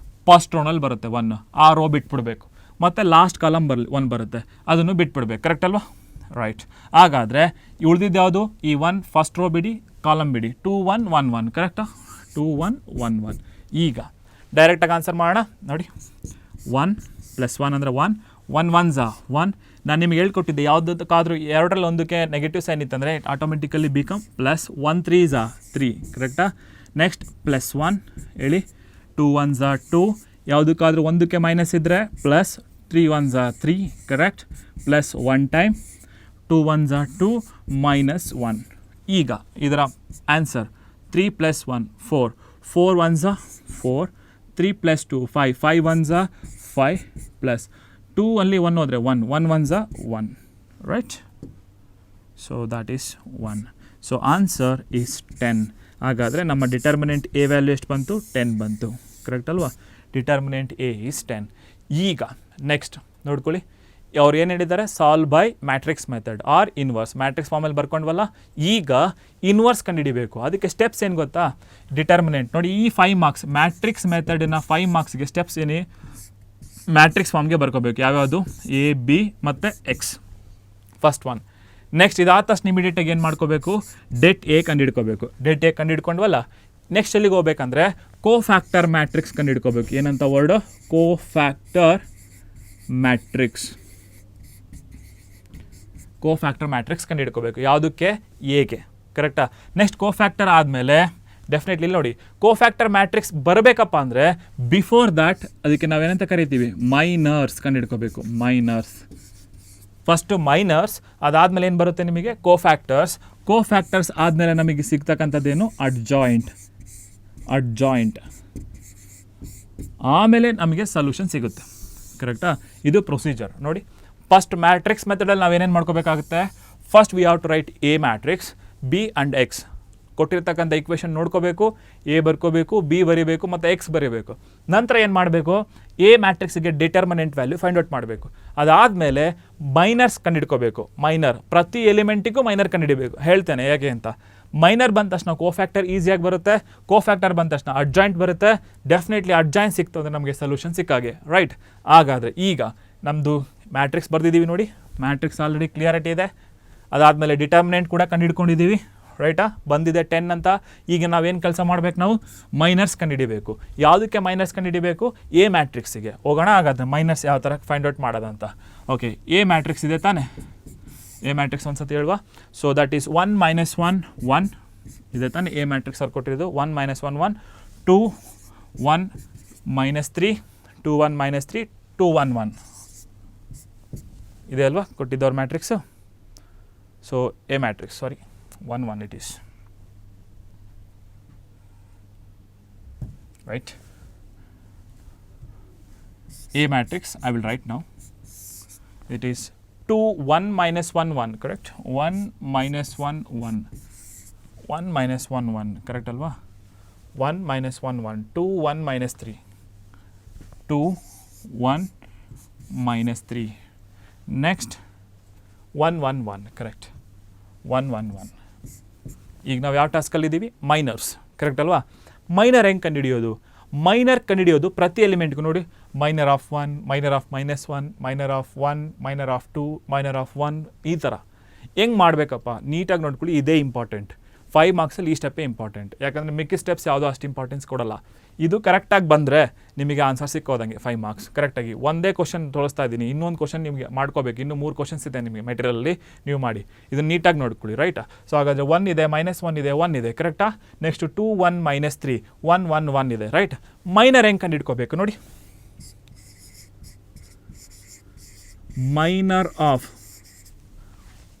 ಫಸ್ಟ್ ರೋನಲ್ಲಿ ಬರುತ್ತೆ 1. ಆ ರೋ ಬಿಟ್ಬಿಡ್ಬೇಕು. ಮತ್ತು ಲಾಸ್ಟ್ ಕಾಲಮ್ 1 ಬರುತ್ತೆ, ಅದನ್ನು ಬಿಟ್ಬಿಡ್ಬೇಕು, ಕರೆಕ್ಟ್ ಅಲ್ವಾ. ರೈಟ್. ಹಾಗಾದರೆ ಉಳಿದಿದ್ದು ಯಾವುದು, ಈ 1 ಫಸ್ಟ್ ರೋ ಬಿಡಿ, ಕಾಲಮ್ ಬಿಡಿ. 2 1 1 1, ಕರೆಕ್ಟಾ. 2 1 1 1. ಈಗ ಡೈರೆಕ್ಟಾಗಿ ಆನ್ಸರ್ ಮಾಡೋಣ ನೋಡಿ. 1 + 1 ಅಂದರೆ 1 1 1 1. ನಾನು ನಿಮಗೆ ಹೇಳ್ಕೊಟ್ಟಿದ್ದೆ, ಯಾವುದಕ್ಕಾದರೂ ಎರಡರಲ್ಲಿ ಒಂದಕ್ಕೆ ನೆಗೆಟಿವ್ ಸೈನ್ ಇತ್ತಂದರೆ ಆಟೋಮೆಟಿಕಲಿ ಬಿಕಮ್ +1 3 3, ಕರೆಕ್ಟಾ. ನೆಕ್ಸ್ಟ್ +1 ಹೇಳಿ, 2 1 2. ಯಾವುದಕ್ಕಾದರೂ ಒಂದಕ್ಕೆ ಮೈನಸ್ ಇದ್ದರೆ +3 1 3, ಕರೆಕ್ಟ್. Plus 1 time 2 1 2 -1. ಈಗ ಇದರ ಆನ್ಸರ್ 3 + 1 4 4 1 4 3 + 2 5 5 1 5 ಪ್ಲಸ್ 2 ಅಲ್ಲಿ 1 ಹೋದರೆ 1 1 1 1, right. So that is 1. So answer is 10. ಹಾಗಾದರೆ ನಮ್ಮ ಡಿಟರ್ಮಿನೆಂಟ್ ಎ ವ್ಯಾಲ್ಯೂ ಎಷ್ಟು ಬಂತು, 10 ಬಂತು, ಕರೆಕ್ಟ್ ಅಲ್ವಾ. Determinant A is 10. ಈಗ ನೆಕ್ಸ್ಟ್ ನೋಡ್ಕೊಳ್ಳಿ, ಅವ್ರು ಏನು ಹೇಳಿದ್ದಾರೆ, solve by matrix method or inverse. Matrix ಫಾರ್ಮಲ್ಲಿ ಬರ್ಕೊಂಡ್ವಲ್ಲ, ಈಗ ಇನ್ವರ್ಸ್ ಕಂಡುಹಿಡಿಬೇಕು. ಅದಕ್ಕೆ ಸ್ಟೆಪ್ಸ್ ಏನು ಗೊತ್ತಾ, ಡಿಟರ್ಮಿನೆಂಟ್ ನೋಡಿ, ಈ 5 ಮಾರ್ಕ್ಸ್ ಮ್ಯಾಟ್ರಿಕ್ಸ್ ಮೆಥಡಿನ 5 ಮಾರ್ಕ್ಸ್ಗೆ ಸ್ಟೆಪ್ಸ್ ಏನೇ ಮ್ಯಾಟ್ರಿಕ್ಸ್ ಫಾರ್ಮ್ಗೆ ಬರ್ಕೋಬೇಕು. ಯಾವ್ಯಾವುದು, ಎ ಬಿ ಮತ್ತು ಎಕ್ಸ್, ಫಸ್ಟ್ ಒನ್. ನೆಕ್ಸ್ಟ್ ಇದಾದ ತಕ್ಷಣ ಇಮಿಡಿಯೇಟಾಗಿ ಏನು ಮಾಡ್ಕೋಬೇಕು, ಡೆಟ್ ಎ ಕಂಡುಹಿಡ್ಕೋಬೇಕು. ಡೆಟ್ ಎ ಕಂಡುಹಿಡ್ಕೊಂಡ್ವಲ್ಲ, ನೆಕ್ಸ್ಟ್ ಎಲ್ಲಿಗೆ ಹೋಗ್ಬೇಕಂದ್ರೆ ಕೋಫ್ಯಾಕ್ಟರ್ ಮ್ಯಾಟ್ರಿಕ್ಸ್ ಕಂಡುಹಿಡ್ಕೋಬೇಕು. ಏನಂತ word, cofactor matrix. Cofactor matrix ಕಂಡುಹಿಡ್ಕೋಬೇಕು. ಯಾವುದಕ್ಕೆ, ಎಗೆ, ಕರೆಕ್ಟಾ. ನೆಕ್ಸ್ಟ್ ಕೋಫ್ಯಾಕ್ಟರ್ ಆದಮೇಲೆ ಡೆಫಿನೆಟ್ಲಿ ನೋಡಿ, ಕೋಫ್ಯಾಕ್ಟರ್ ಮ್ಯಾಟ್ರಿಕ್ಸ್ ಬರಬೇಕಪ್ಪ ಅಂದರೆ ಬಿಫೋರ್ ದ್ಯಾಟ್ ಅದಕ್ಕೆ ನಾವೇನಂತ ಕರಿತೀವಿ, ಮೈನರ್ಸ್ ಕಂಡುಹಿಡ್ಕೋಬೇಕು. ಮೈನರ್ಸ್ ಫಸ್ಟು ಮೈನರ್ಸ್, ಅದಾದಮೇಲೆ ಏನು ಬರುತ್ತೆ ನಿಮಗೆ, ಕೋಫ್ಯಾಕ್ಟರ್ಸ್. ಕೋಫ್ಯಾಕ್ಟರ್ಸ್ ಆದಮೇಲೆ ನಮಗೆ ಸಿಗ್ತಕ್ಕಂಥದ್ದೇನು, ಅಡ್ಜಾಯಿಂಟ್. ಅಡ್ಜಾಯಿಂಟ್ ಆಮೇಲೆ ನಮಗೆ ಸೊಲ್ಯೂಷನ್ ಸಿಗುತ್ತೆ, ಕರೆಕ್ಟಾ. ಇದು ಪ್ರೊಸೀಜರ್ ನೋಡಿ. ಫಸ್ಟ್ ಮ್ಯಾಟ್ರಿಕ್ಸ್ ಮೆಥಡಲ್ಲಿ ನಾವೇನೇನು ಮಾಡ್ಕೋಬೇಕಾಗುತ್ತೆ, first we have to write A matrix, B and X. ಕೊಟ್ಟಿರ್ತಕ್ಕಂಥ ಇಕ್ವೇಷನ್ ನೋಡ್ಕೋಬೇಕು, ಎ ಬರ್ಕೋಬೇಕು, ಬಿ ಬರೀಬೇಕು ಮತ್ತು ಎಕ್ಸ್ ಬರೀಬೇಕು. ನಂತರ ಏನು ಮಾಡಬೇಕು, ಎ ಮ್ಯಾಟ್ರಿಕ್ಸ್ಗೆ ಡಿಟರ್ಮಿನೆಂಟ್ ವ್ಯಾಲ್ಯೂ ಫೈಂಡ್ ಔಟ್ ಮಾಡಬೇಕು. ಅದಾದಮೇಲೆ ಮೈನರ್ಸ್ ಕಂಡುಹಿಡ್ಕೋಬೇಕು. ಮೈನರ್, ಪ್ರತಿ ಎಲಿಮೆಂಟಿಗೂ ಮೈನರ್ ಕಂಡುಹಿಡಬೇಕು. ಹೇಳ್ತೇನೆ ಹೇಗೆ ಅಂತ. ಮೈನರ್ ಬಂದ ತಕ್ಷಣ ಕೋಫ್ಯಾಕ್ಟರ್ ಈಸಿಯಾಗಿ ಬರುತ್ತೆ. ಕೋಫ್ಯಾಕ್ಟರ್ ಬಂದ ತಕ್ಷಣ ಅಡ್ಜಾಯಿಂಟ್ ಬರುತ್ತೆ. ಡೆಫಿನೆಟ್ಲಿ ಅಡ್ಜಾಯಿಂಟ್ ಸಿಕ್ತು ಅಂದರೆ ನಮಗೆ ಸೊಲ್ಯೂಷನ್ ಸಿಕ್ಕಾಗೆ, ರೈಟ್. ಹಾಗಾದರೆ ಈಗ ನಮ್ಮದು ಮ್ಯಾಟ್ರಿಕ್ಸ್ ಬರೆದಿದ್ದೀವಿ ನೋಡಿ, ಮ್ಯಾಟ್ರಿಕ್ಸ್ ಆಲ್ರೆಡಿ ಕ್ಲಿಯರಿಟಿ ಇದೆ. ಅದಾದಮೇಲೆ ಡಿಟರ್ಮಿನೆಂಟ್ ಕೂಡ ಕಂಡುಹಿಡ್ಕೊಂಡಿದ್ದೀವಿ, ರೈಟಾ. ಬಂದಿದೆ 10 ಅಂತ. ಈಗ ನಾವೇನು ಕೆಲಸ ಮಾಡಬೇಕು, ನಾವು ಮೈನರ್ಸ್ ಕಂಡುಹಿಡಿಬೇಕು. ಯಾವುದಕ್ಕೆ ಮೈನರ್ಸ್ ಕಂಡುಹಿಡಿಬೇಕು, ಎ ಮ್ಯಾಟ್ರಿಕ್ಸಿಗೆ ಹೋಗೋಣ. ಹಾಗಾದ್ರೆ ಮೈನರ್ಸ್ ಯಾವ ಥರ ಫೈಂಡ್ ಔಟ್ ಮಾಡೋದಂತ. ಓಕೆ, ಎ ಮ್ಯಾಟ್ರಿಕ್ಸ್ ಇದೆ ತಾನೇ, ಎ ಮ್ಯಾಟ್ರಿಕ್ಸ್ ಒಂದು ಸತಿ ಹೇಳುವ. ಸೊ ದಟ್ ಈಸ್ 1 - 1 1 ಇದೆ ತಾನೇ ಎ ಮ್ಯಾಟ್ರಿಕ್ಸ್ ಅವ್ರು ಕೊಟ್ಟಿರೋದು. 1 - 1 1 2 1 - 3 2 1 - 3 2 1 1 ಇದೆ ಅಲ್ವಾ ಕೊಟ್ಟಿದ್ದವ್ರ matrix. So A matrix, sorry 1 1 it is, right. A matrix I will write now. It is 2 1 - 1 1, correct. 1 - 1 1 1 minus 1 1 correct ಅಲ್ವಾ 1 minus 1 1 2 1 minus 3 2 1 minus 3 next 1 1 1 correct 1 1 1 ಈಗ ನಾವು ಯಾವ ಟಾಸ್ಕಲ್ಲಿದ್ದೀವಿ ಮೈನರ್ಸ್ ಕರೆಕ್ಟ್ ಅಲ್ವಾ ಮೈನರ್ ಹೆಂಗೆ ಕಂಡುಹಿಡಿಯೋದು ಮೈನರ್ ಕಂಡುಹಿಡಿಯೋದು ಪ್ರತಿ ಎಲಿಮೆಂಟ್ಗೂ ನೋಡಿ minor of 1 minor of -1 minor of 1 minor of 2 minor of 1 ಈ ಥರ ಹೆಂಗೆ ಮಾಡಬೇಕಪ್ಪ ನೀಟಾಗಿ ನೋಡ್ಕೊಳ್ಳಿ ಇದೇ ಇಂಪಾರ್ಟೆಂಟ್ 5 ಮಾರ್ಕ್ಸಲ್ಲಿ ಈ ಸ್ಟೆಪ್ಪೇ ಇಂಪಾರ್ಟೆಂಟ್ ಯಾಕಂದರೆ ಮಿಕ್ಕಿ ಸ್ಟೆಪ್ಸ್ ಯಾವುದೋ ಅಷ್ಟು ಇಂಪಾರ್ಟೆನ್ಸ್ ಕೊಡಲ್ಲ ಇದು ಕರೆಕ್ಟಾಗಿ ಬಂದರೆ ನಿಮಗೆ ಆನ್ಸರ್ ಸಿಕ್ಕೋದಂಗೆ 5 ಮಾರ್ಕ್ಸ್ ಕರೆಕ್ಟಾಗಿ ಒಂದೇ ಕ್ವಶನ್ ತೋರಿಸ್ತಾ ಇದ್ದೀನಿ ಇನ್ನೊಂದು ಕ್ವಶನ್ ನಿಮಗೆ ಮಾಡ್ಕೋಬೇಕು ಇನ್ನೂ 3 ಕ್ವಶನ್ಸ್ ಇದೆ ನಿಮಗೆ ಮೆಟೀರಿಯಲಲ್ಲಿ ನೀವು ಮಾಡಿ ಇದನ್ನು ನೀಟಾಗಿ ನೋಡ್ಕೊಳ್ಳಿ ರೈಟಾ ಸೊ ಹಾಗಾದರೆ 1 ಇದೆ -1 ಇದೆ 1 ಇದೆ ಕರೆಕ್ಟಾ ನೆಕ್ಸ್ಟ್ 2 1 -3 1 1 1 ಇದೆ ರೈಟ್ ಮೈನರ್ ಹೆಂಗೆ ಕಂಡುಹಿಡ್ಕೋಬೇಕು ನೋಡಿ ಮೈನರ್ ಆಫ್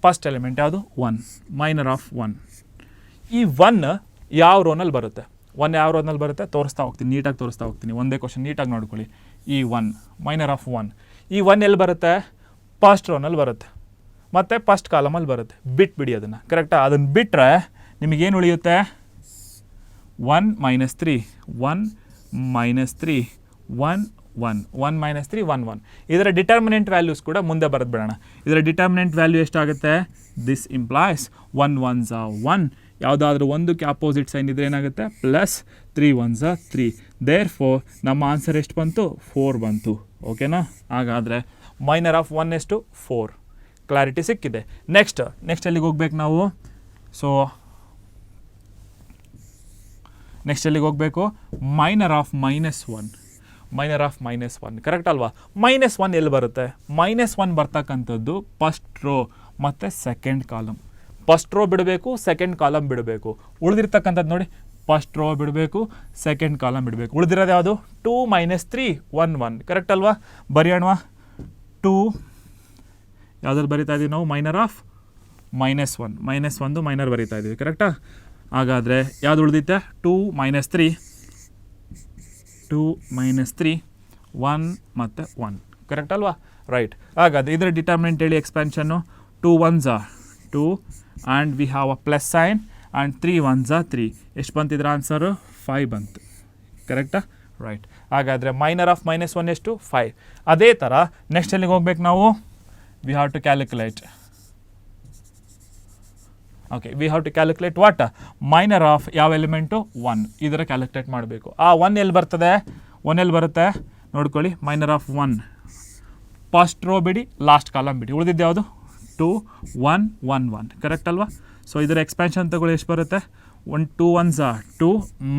ಫಸ್ಟ್ ಎಲಿಮೆಂಟ್ ಯಾವುದು 1 ಮೈನರ್ ಆಫ್ 1 ಈ 1 ಯಾವ ರೋನಲ್ಲಿ ಬರುತ್ತೆ 1 ಯಾವ ರೋನಲ್ಲಿ ಬರುತ್ತೆ ತೋರಿಸ್ತಾ ಹೋಗ್ತೀನಿ ನೀಟಾಗಿ ತೋರಿಸ್ತಾ ಹೋಗ್ತೀನಿ ಒಂದೇ ಕ್ವಶನ್ ನೀಟಾಗಿ ನೋಡ್ಕೊಳ್ಳಿ ಈ 1 ಮೈನರ್ ಆಫ್ 1 ಈ 1 ಎಲ್ಲಿ ಬರುತ್ತೆ ಫಸ್ಟ್ ರೋನಲ್ಲಿ ಬರುತ್ತೆ ಮತ್ತು ಫಸ್ಟ್ ಕಾಲಮಲ್ಲಿ ಬರುತ್ತೆ ಬಿಟ್ಬಿಡಿ ಅದನ್ನು ಕರೆಕ್ಟಾ ಅದನ್ನು ಬಿಟ್ಟರೆ ನಿಮಗೇನು ಉಳಿಯುತ್ತೆ 1 -3 1 -3 1 1 -3 1 1 ಇದರ ಡಿಟರ್ಮಿನೆಂಟ್ ವ್ಯಾಲ್ಯೂಸ್ ಕೂಡ ಮುಂದೆ ಬರೆದು ಬಿಡೋಣ ಇದರ ಡಿಟರ್ಮಿನೆಂಟ್ ವ್ಯಾಲ್ಯೂ ಎಷ್ಟಾಗುತ್ತೆ ದಿಸ್ ಇಂಪ್ಲಾಯ್ಸ್ 1 1s are 1 ಯಾವುದಾದ್ರೂ ಒಂದಕ್ಕೆ ಅಪೋಸಿಟ್ ಸೈನ್ ಇದ್ರೆ ಏನಾಗುತ್ತೆ ಪ್ಲಸ್ 3 1s are 3 ದೇರ್ಫೋರ್ ನಮ್ಮ ಆನ್ಸರ್ ಎಷ್ಟು ಬಂತು 4 ಬಂತು ಓಕೆನಾ ಹಾಗಾದರೆ ಮೈನರ್ ಆಫ್ 1 ಎಷ್ಟು 4 ಕ್ಲಾರಿಟಿ ಸಿಕ್ಕಿದೆ ನೆಕ್ಸ್ಟ್ ಎಲ್ಲಿಗೆ ಹೋಗ್ಬೇಕು ನಾವು ಸೊ ನೆಕ್ಸ್ಟ್ ಎಲ್ಲಿಗೆ ಹೋಗಬೇಕು minor of -1 minor of -1 correct ಅಲ್ವಾ -1 ಎಲ್ಲಿ ಬರುತ್ತೆ -1 ಬರ್ತಕ್ಕಂಥದ್ದು ಫಸ್ಟ್ ರೋ ಮತ್ತು ಸೆಕೆಂಡ್ ಕಾಲಮ್ ಫಸ್ಟ್ ರೋ ಬಿಡಬೇಕು ಸೆಕೆಂಡ್ ಕಾಲಮ್ ಬಿಡಬೇಕು ಉಳಿದಿರ್ತಕ್ಕಂಥದ್ದು ನೋಡಿ ಫಸ್ಟ್ ರೋ ಬಿಡಬೇಕು ಸೆಕೆಂಡ್ ಕಾಲಮ್ ಬಿಡಬೇಕು ಉಳಿದಿರೋದು ಯಾವುದು 2 -3 1 1 ಕರೆಕ್ಟ್ ಅಲ್ವಾ ಬರೆಯೋಣವಾ 2 ಯಾವುದ್ರಲ್ಲಿ ಬರಿತಾ ಇದ್ದೀವಿ ನಾವು ಮೈನರ್ ಆಫ್ -1 ಮೈನರ್ ಬರಿತಾ ಇದ್ದೀವಿ ಕರೆಕ್ಟಾ ಹಾಗಾದರೆ ಯಾವುದು ಉಳಿದಿತ್ತೆ 2 -3 1 ಮತ್ತು 1 ಕರೆಕ್ಟ್ ಅಲ್ವಾ ರೈಟ್ ಹಾಗಾದರೆ ಇದರ ಡಿಟರ್ಮಿನೆಂಟ್ ಹೇಳಿ ಎಕ್ಸ್ಪ್ಯಾನ್ಷನ್ನು 2 1s are 2 and we have a plus sign and 3 1s are 3 ಎಷ್ಟು ಬಂತಿದ್ರ ಆನ್ಸರು 5 ಬಂತು ಕರೆಕ್ಟಾ ರೈಟ್ ಹಾಗಾದರೆ ಮೈನರ್ ಆಫ್ -1 ಎಷ್ಟು 5 ಅದೇ ಥರ ನೆಕ್ಸ್ಟ್ ಎಲ್ಲಿಗೆ ಹೋಗ್ಬೇಕು ನಾವು we have to calculate okay we have to calculate what minor of ಯಾವ ಎಲಿಮೆಂಟು 1 ಇದರ ಕ್ಯಾಲ್ಕುಲೇಟ್ ಮಾಡಬೇಕು ಆ 1 ಎಲ್ಲಿ ಬರ್ತದೆ 1 ಎಲ್ಲಿ ಬರುತ್ತೆ ನೋಡ್ಕೊಳ್ಳಿ ಮೈನರ್ ಆಫ್ 1 ಫಸ್ಟ್ ರೋ ಬಿಡಿ ಲಾಸ್ಟ್ ಕಾಲಮ್ ಬಿಡಿ ಉಳಿದಿದ್ದು ಯಾವುದು 2 1 1 1 ಕರೆಕ್ಟ್ ಅಲ್ವಾ ಸೊ ಇದರ ಎಕ್ಸ್ಪ್ಯಾನ್ಷನ್ ತಗೊಳ್ಳಿ ಎಷ್ಟು ಬರುತ್ತೆ 1 2 1s are 2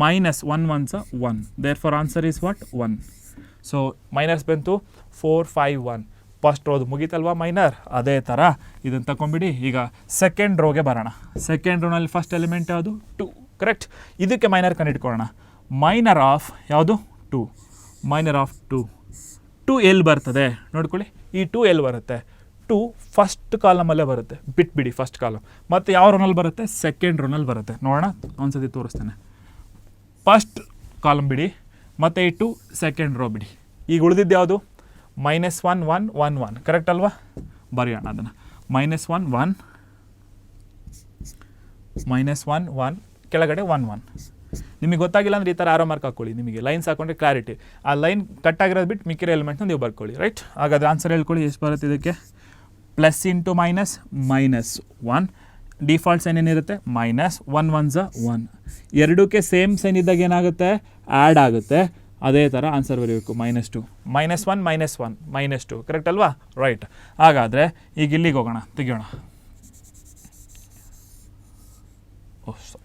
-1 1s are 1 therefore answer is what 1 so minors ಬಂತು 4 5 1 ಫಸ್ಟ್ ರೋದು ಮುಗೀತಲ್ವಾ ಮೈನರ್ ಅದೇ ಥರ ಇದನ್ನು ತಗೊಂಬಿಡಿ ಈಗ ಸೆಕೆಂಡ್ ರೋಗೆ ಬರೋಣ ಸೆಕೆಂಡ್ ರೋನಲ್ಲಿ ಫಸ್ಟ್ ಎಲಿಮೆಂಟ್ ಯಾವುದು 2 ಕರೆಕ್ಟ್ ಇದಕ್ಕೆ ಮೈನರ್ ಕಂಡಿಟ್ಕೊಳ್ಳೋಣ ಮೈನರ್ ಆಫ್ ಯಾವುದು 2 ಮೈನರ್ ಆಫ್ 2 ಎಲ್ಲಿ ಬರ್ತದೆ ನೋಡ್ಕೊಳ್ಳಿ ಈ 2 ಎಲ್ಲಿ ಬರುತ್ತೆ 2 ಫಸ್ಟ್ ಕಾಲಮಲ್ಲೇ ಬರುತ್ತೆ ಬಿಟ್ಬಿಡಿ ಫಸ್ಟ್ ಕಾಲಮ್ ಮತ್ತು ಯಾವ ರೋನಲ್ಲಿ ಬರುತ್ತೆ ಸೆಕೆಂಡ್ ರೋನಲ್ಲಿ ಬರುತ್ತೆ ನೋಡೋಣ ಒಂದ್ಸತಿ ತೋರಿಸ್ತೇನೆ ಫಸ್ಟ್ ಕಾಲಮ್ ಬಿಡಿ ಮತ್ತು ಈ 2 ಸೆಕೆಂಡ್ ರೋ ಬಿಡಿ ಈಗ ಉಳಿದಿದ್ದು ಯಾವುದು -1 1 1 1 ಕರೆಕ್ಟ್ ಅಲ್ವಾ ಬರೆಯೋಣ ಅದನ್ನು -1 1 ಕೆಳಗಡೆ 1 1 ನಿಮಗೆ ಗೊತ್ತಾಗಿಲ್ಲ ಅಂದರೆ ಈ ಥರ ಆರೋ ಮಾರ್ಕ್ ಹಾಕ್ಕೊಳ್ಳಿ ನಿಮಗೆ ಲೈನ್ಸ್ ಹಾಕೊಂಡ್ರೆ ಕ್ಲಾರಿಟಿ ಆ ಲೈನ್ ಕಟ್ ಆಗಿರೋದು ಬಿಟ್ಟು ಮಿಕ್ಕಿರೋ ಎಲಿಮೆಂಟ್ನ ನೀವು ಬರ್ಕೊಳ್ಳಿ ರೈಟ್ ಹಾಗಾದರೆ ಆನ್ಸರ್ ಹೇಳ್ಕೊಳ್ಳಿ ಎಷ್ಟು ಬರುತ್ತೆ ಇದಕ್ಕೆ ಪ್ಲಸ್ ಇಂಟು -1 ಡಿಫಾಲ್ಟ್ ಸೈನ್ ಏನಿರುತ್ತೆ -1 1s are 1 ಎರಡಕ್ಕೆ ಸೇಮ್ ಸೈನ್ ಇದ್ದಾಗ ಏನಾಗುತ್ತೆ ಆ್ಯಡ್ ಆಗುತ್ತೆ ಅದೇ ಥರ ಆನ್ಸರ್ ಬರೀಬೇಕು -2 -1 -2 ಕರೆಕ್ಟ್ ಅಲ್ವಾ ರೈಟ್ ಹಾಗಾದರೆ ಈಗ ಇಲ್ಲಿಗೆ ಹೋಗೋಣ ತೆಗಿಯೋಣ ಓಹ್ ಸಾರಿ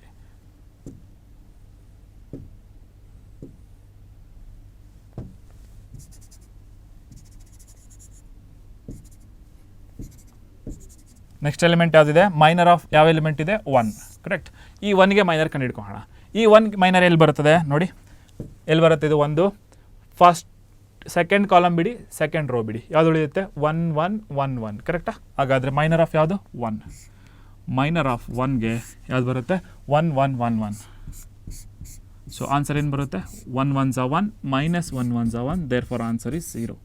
ನೆಕ್ಸ್ಟ್ ಎಲಿಮೆಂಟ್ ಯಾವುದಿದೆ ಮೈನರ್ ಆಫ್ ಯಾವ ಎಲಿಮೆಂಟ್ ಇದೆ 1 ಕರೆಕ್ಟ್ ಈ 1ಗೆ ಮೈನರ್ ಕಂಡುಹಿಡ್ಕೊಳ್ಳೋಣ ಈ 1 ಮೈನರ್ ಎಲ್ಲಿ ಬರ್ತದೆ ನೋಡಿ ಎಲ್ಲಿ ಬರುತ್ತೆ ಇದು ಒಂದು ಫಸ್ಟ್ ಸೆಕೆಂಡ್ ಕಾಲಮ್ ಬಿಡಿ ಸೆಕೆಂಡ್ ರೋ ಬಿಡಿ ಯಾವುದು ಉಳಿಯುತ್ತೆ 1 1 1 1 ಕರೆಕ್ಟಾ ಹಾಗಾದರೆ ಮೈನರ್ ಆಫ್ ಯಾವುದು 1 ಮೈನರ್ ಆಫ್ 1ಗೆ ಯಾವ್ದು ಬರುತ್ತೆ 1 1 1 1 ಸೊ ಆನ್ಸರ್ ಏನು ಬರುತ್ತೆ 1 1s are 1 -1 1s are 1 therefore answer is 0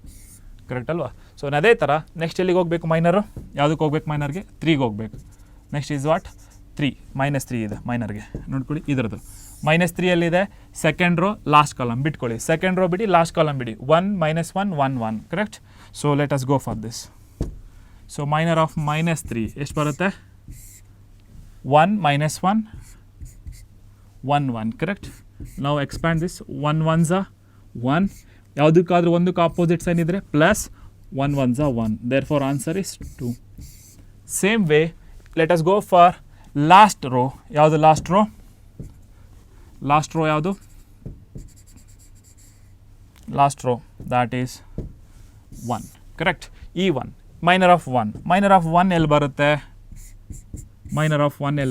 correct ಅಲ್ವಾ ಸೊ ಅದೇ ಥರ ನೆಕ್ಸ್ಟ್ ಎಲ್ಲಿಗೆ ಹೋಗಬೇಕು ಮೈನರು ಯಾವುದಕ್ಕೆ ಹೋಗ್ಬೇಕು ಮೈನರ್ಗೆ 3ಗೆ ಹೋಗಬೇಕು ನೆಕ್ಸ್ಟ್ ಈಸ್ ವಾಟ್ 3 -3 ಇದೆ ಮೈನರ್ಗೆ ನೋಡ್ಕೊಳ್ಳಿ ಇದರದ್ದು -3 ಎಲ್ಲಿದೆ ಸೆಕೆಂಡ್ ರೋ ಲಾಸ್ಟ್ ಕಾಲಮ್ ಬಿಟ್ಕೊಳ್ಳಿ ಸೆಕೆಂಡ್ ರೋ ಬಿಡಿ ಲಾಸ್ಟ್ ಕಾಲಮ್ ಬಿಡಿ 1 -1 1 1 correct so let us go for this so minor of -3 ಎಷ್ಟು ಬರುತ್ತೆ 1 -1 1 1 ಕರೆಕ್ಟ್ ನಾವು ಎಕ್ಸ್ಪ್ಯಾಂಡ್ ದಿಸ್ 1 1s 1 ಯಾವುದಕ್ಕಾದ್ರೂ ಒಂದಕ್ಕೆ ಆಪೋಸಿಟ್ ಸೈನ್ ಇದ್ದರೆ plus 1 1s 1 therefore answer is 2 same way let us go for last row ಯಾವುದು last row ಯಾವುದು last row that is 1 correct ಈ 1 minor of 1 ಎಲ್ಲಿ